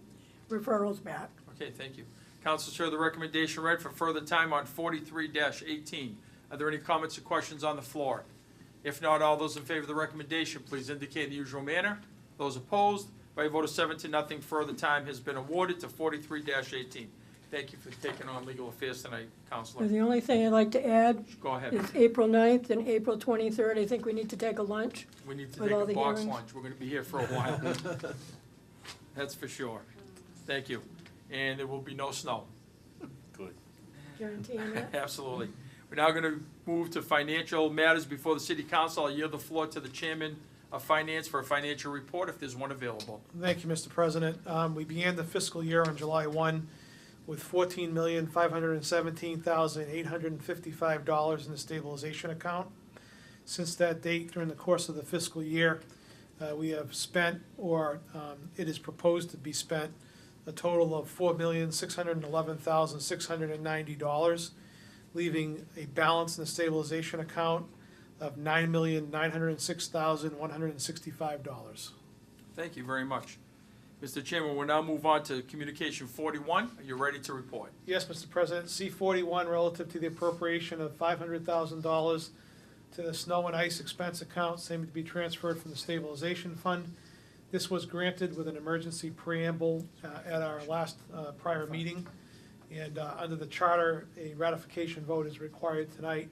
Speaker 2: referrals back.
Speaker 3: Okay, thank you. Councilors heard the recommendation read for further time on 43-18. Are there any comments or questions on the floor? If not, all those in favor of the recommendation, please indicate in the usual manner. Those opposed, by a vote of 7-0, further time has been awarded to 43-18. Thank you for taking on legal affairs tonight, Counselor.
Speaker 2: The only thing I'd like to add
Speaker 3: Go ahead.
Speaker 2: is April 9th and April 23rd. I think we need to take a lunch.
Speaker 3: We need to
Speaker 2: with
Speaker 3: take
Speaker 2: all
Speaker 3: a
Speaker 2: the
Speaker 3: box
Speaker 2: hearings.
Speaker 3: lunch. We're going to be here for a while. That's for sure. Thank you. And there will be no snow.
Speaker 15: Good.
Speaker 2: Guaranteeing that.
Speaker 3: Absolutely. We're now going to move to financial matters before the City Council. I'll yield the floor to the Chairman of Finance for a financial report, if there's one available.
Speaker 10: Thank you, Mr. President. We began the fiscal year on July 1 with $14,517,855 in the stabilization account. Since that date, during the course of the fiscal year, we have spent, or it is proposed to be spent, a total of $4,611,690, leaving a balance in the stabilization account of $9,906,165.
Speaker 3: Thank you very much. Mr. Chairman, we'll now move on to Communication 41. Are you ready to report?
Speaker 10: Yes, Mr. President. C41, relative to the appropriation of $500,000 to the snow and ice expense account, same to be transferred from the stabilization fund. This was granted with an emergency preamble at our last prior meeting. And under the charter, a ratification vote is required tonight.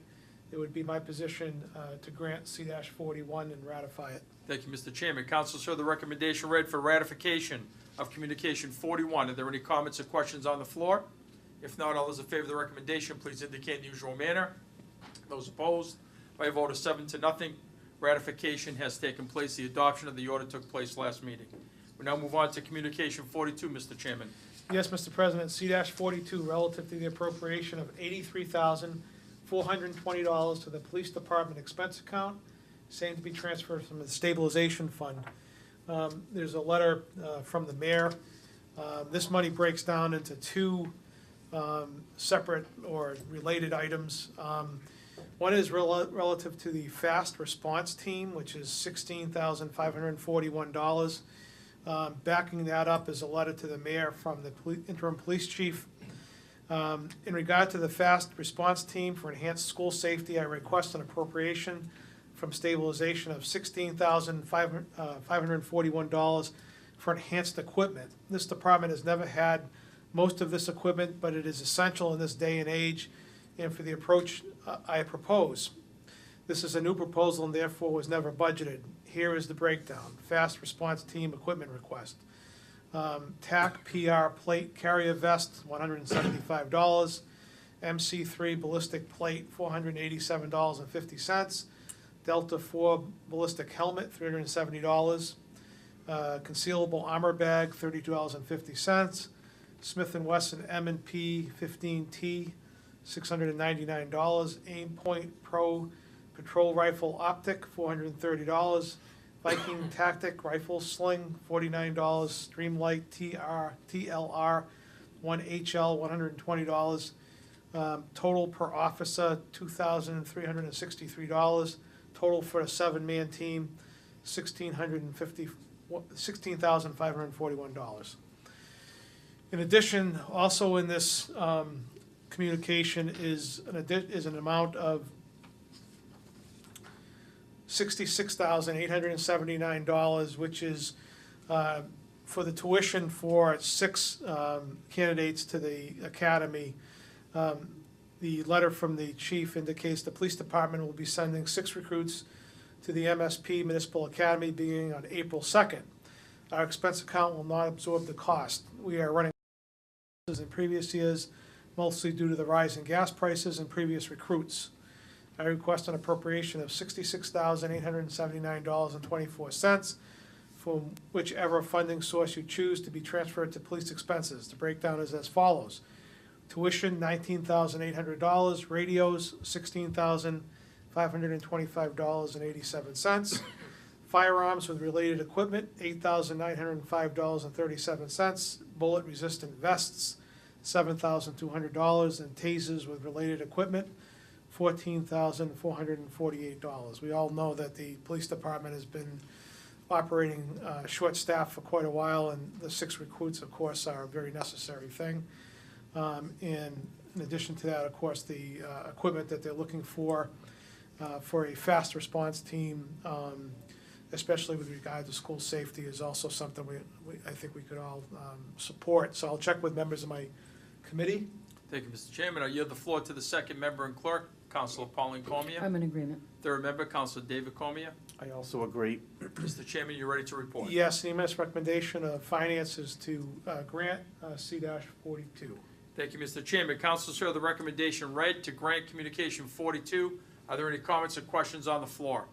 Speaker 10: It would be my position to grant C-41 and ratify it.
Speaker 3: Thank you, Mr. Chairman. Council, sir, the recommendation read for ratification of Communication 41. Are there any comments or questions on the floor? If not, all those in favor of the recommendation, please indicate in the usual manner. Those opposed, by a vote of 7-0, ratification has taken place. The adoption of the order took place last meeting. We now move on to Communication 42, Mr. Chairman.
Speaker 10: Yes, Mr. President. C-42, relative to the appropriation of $83,420 to the police department expense account, same to be transferred from the stabilization fund. There's a letter from the mayor. This money breaks down into two separate or related items. One is relative to the fast response team, which is $16,541. Backing that up is a letter to the mayor from the interim police chief. In regard to the fast response team for enhanced school safety, I request an appropriation from stabilization of $16,541 for enhanced equipment. This department has never had most of this equipment, but it is essential in this day and age and for the approach I propose. This is a new proposal and therefore was never budgeted. Here is the breakdown. Fast response team equipment request. TAC PR plate carrier vest, $175. MC3 ballistic plate, $487.50. Delta 4 ballistic helmet, $370. Concealable armor bag, $32.50. Smith & Wesson M&P 15T, $699. Aim Point Pro patrol rifle optic, $430. Viking Tactic rifle sling, $49. Streamlight TLR 1HL, $120. Total per officer, $2,363. Total for a 7-man team, $16,541. In addition, also in this communication is an amount of $66,879, which is for the tuition for 6 candidates to the academy. The letter from the chief indicates the police department will be sending 6 recruits to the MSP Municipal Academy beginning on April 2nd. Our expense account will not absorb the cost. We are running in previous years, mostly due to the rise in gas prices and previous recruits. I request an appropriation of $66,879.24 from whichever funding source you choose to be transferred to police expenses. The breakdown is as follows. Tuition, $19,800. Radios, $16,525.87. Firearms with related equipment, $8,905.37. Bullet-resistant vests, $7,200. And tasers with related equipment, $14,448. We all know that the police department has been operating short-staffed for quite a while, and the 6 recruits, of course, are a very necessary thing. And in addition to that, of course, the equipment that they're looking for a fast response team especially with regard to school safety, is also something I think we could all support. So I'll check with members of my committee.
Speaker 3: Thank you, Mr. Chairman. I yield the floor to the second member and clerk, Councilor Pauline Cormier.
Speaker 9: I'm in agreement.
Speaker 3: Third member, Councilor David Cormier.
Speaker 15: I also agree.
Speaker 3: Mr. Chairman, you ready to report?
Speaker 10: Yes, the EMS recommendation of finance is to grant C-42.
Speaker 3: Thank you, Mr. Chairman. Councilors heard the recommendation read to grant communication 42. Are there any comments or questions on the floor?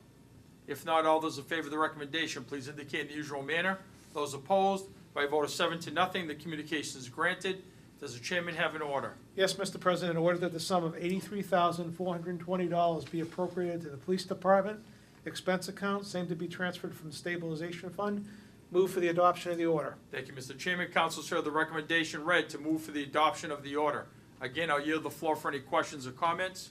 Speaker 3: If not, all those in favor of the recommendation, please indicate in the usual manner. Those opposed, by a vote of 7-0, the communication is granted. Does the chairman have an order?
Speaker 10: Yes, Mr. President, in order that the sum of $83,420 be appropriated to the police department expense account, same to be transferred from the stabilization fund. Move for the adoption of the order.
Speaker 3: Thank you, Mr. Chairman. Councilors heard the recommendation read to move for the adoption of the order. Again, I'll yield the floor for any questions or comments.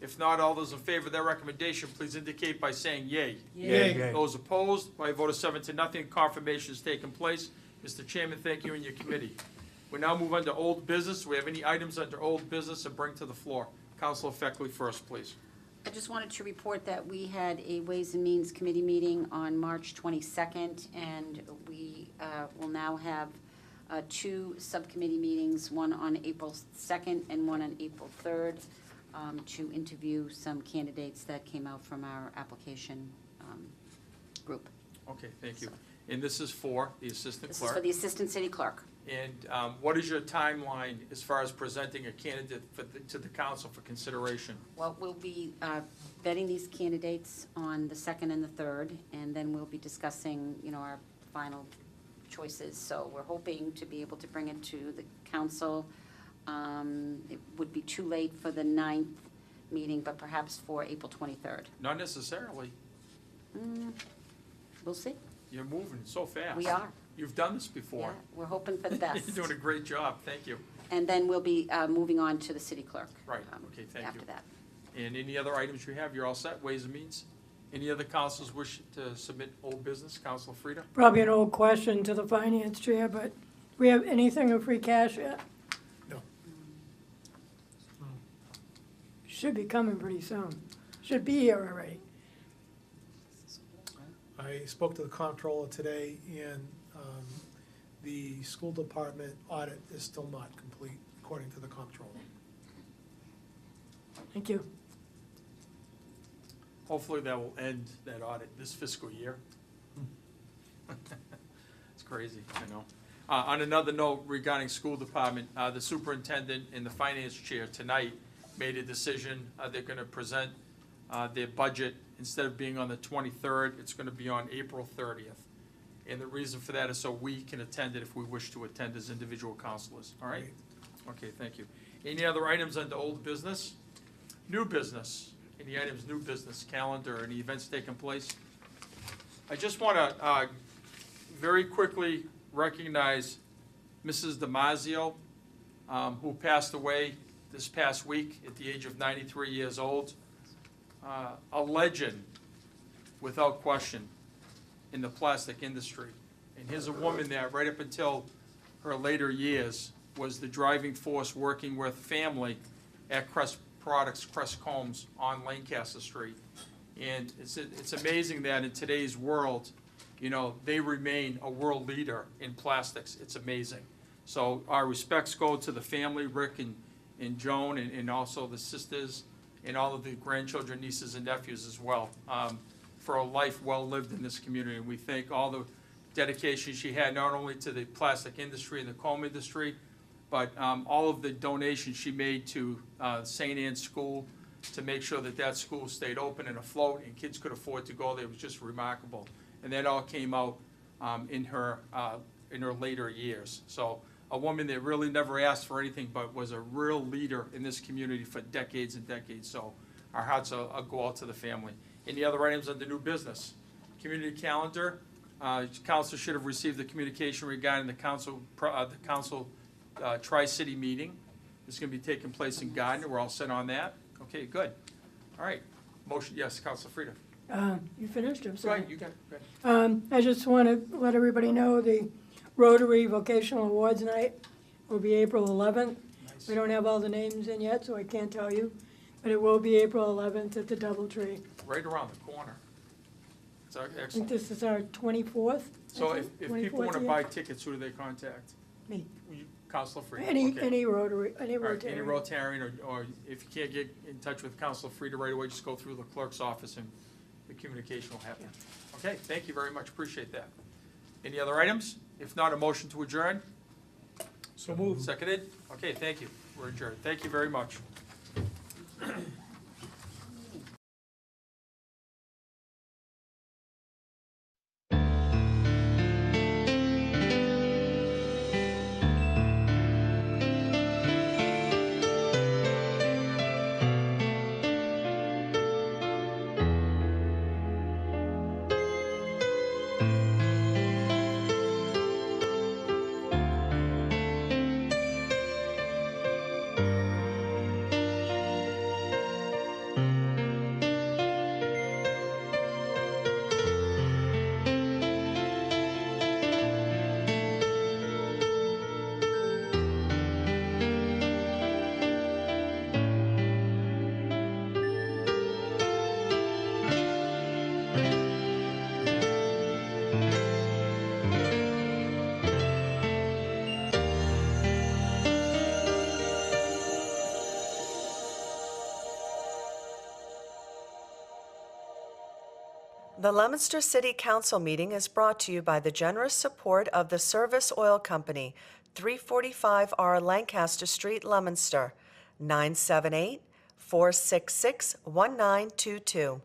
Speaker 3: If not, all those in favor of that recommendation, please indicate by saying yea.
Speaker 10: Yea.
Speaker 3: Those opposed, by a vote of 7-0, confirmation has taken place. Mr. Chairman, thank you and your committee. We now move on to old business. Do we have any items under old business to bring to the floor? Councilor Feckley first, please.
Speaker 13: I just wanted to report that we had a Ways and Means Committee meeting on March 22nd, and we will now have 2 subcommittee meetings, one on April 2nd and one on April 3rd, to interview some candidates that came out from our application group.
Speaker 3: Okay, thank you. And this is for the assistant
Speaker 13: This is
Speaker 3: clerk?
Speaker 13: for the Assistant City Clerk.
Speaker 3: And what is your timeline as far as presenting a candidate to the council for consideration?
Speaker 13: Well, we'll be vetting these candidates on the 2nd and the 3rd, and then we'll be discussing, our final choices. So we're hoping to be able to bring it to the council. It would be too late for the 9th meeting, but perhaps for April 23rd.
Speaker 3: Not necessarily.
Speaker 13: We'll see.
Speaker 3: You're moving so fast.
Speaker 13: We are.
Speaker 3: You've done this before.
Speaker 13: Yeah, we're hoping for the best.
Speaker 3: You're doing a great job. Thank you.
Speaker 13: And then we'll be moving on to the city clerk.
Speaker 3: Right, okay, thank you.
Speaker 13: After that.
Speaker 3: And any other items you have, you're all set, Ways and Means? Any other councilors wish to submit old business? Councilor Frida?
Speaker 2: Probably an old question to the finance chair, but do we have anything in free cash yet?
Speaker 10: No.
Speaker 2: Should be coming pretty soon. Should be here already.
Speaker 10: I spoke to the comptroller today, and the school department audit is still not complete, according to the comptroller.
Speaker 2: Thank you.
Speaker 3: Hopefully that will end that audit this fiscal year. It's crazy, I know. On another note regarding school department, the superintendent and the finance chair tonight made a decision. They're going to present their budget. Instead of being on the 23rd, it's going to be on April 30th. And the reason for that is so we can attend it if we wish to attend as individual counselors, all right? Okay, thank you. Any other items under old business? New business? Any items, new business, calendar, any events taking place? I just want to very quickly recognize Mrs. DiMaggio, who passed away this past week at the age of 93 years old. A legend, without question, in the plastic industry. And here's a woman that, right up until her later years, was the driving force working with family at Crest Products, Crest Combs on Lancaster Street. And it's amazing that in today's world, they remain a world leader in plastics. It's amazing. So our respects go to the family, Rick and Joan, and also the sisters, and all of the grandchildren, nieces, and nephews as well, for a life well lived in this community. And we thank all the dedication she had, not only to the plastic industry and the comb industry, but all of the donations she made to St. Anne's School to make sure that that school stayed open and afloat and kids could afford to go there. It was just remarkable. And that all came out in her later years. So a woman that really never asked for anything but was a real leader in this community for decades and decades. So our hearts go out to the family. Any other items under new business? Community calendar. Council should have received the communication regarding the council Tri-City meeting. It's going to be taking place in Gardner. We're all set on that. Okay, good. All right. Motion, yes, Councilor Frida.
Speaker 2: You finished, I'm
Speaker 3: Go
Speaker 2: sorry.
Speaker 3: ahead, you got it. Go ahead.
Speaker 2: I just want to let everybody know the Rotary Vocational Awards Night will be April 11th.
Speaker 3: Nice.
Speaker 2: We don't have all the names in yet, so I can't tell you, but it will be April 11th at the DoubleTree.
Speaker 3: Right around the corner. That's
Speaker 2: I think
Speaker 3: excellent.
Speaker 2: this is our 24th.
Speaker 3: So
Speaker 2: I
Speaker 3: if
Speaker 2: think,
Speaker 3: people
Speaker 2: 24th
Speaker 3: want to
Speaker 2: year.
Speaker 3: buy tickets, who do they contact?
Speaker 2: Me.
Speaker 3: Counselor Free?
Speaker 2: Any,
Speaker 3: Okay.
Speaker 2: any Rotary, any
Speaker 3: All right,
Speaker 2: Rotary.
Speaker 3: any Rotarian, or if you can't get in touch with Counselor Frida right away, just go through the clerk's office and the communication will happen. Okay, thank you very much, appreciate that. Any other items? If not, a motion to adjourn?
Speaker 10: So moved.
Speaker 3: Seconded? Okay, thank you. We're adjourned. Thank you very much.
Speaker 1: The Leominster City Council meeting is brought to you by the generous support of the Service Oil Company, 345R Lancaster Street, Leominster, 978-466-1922.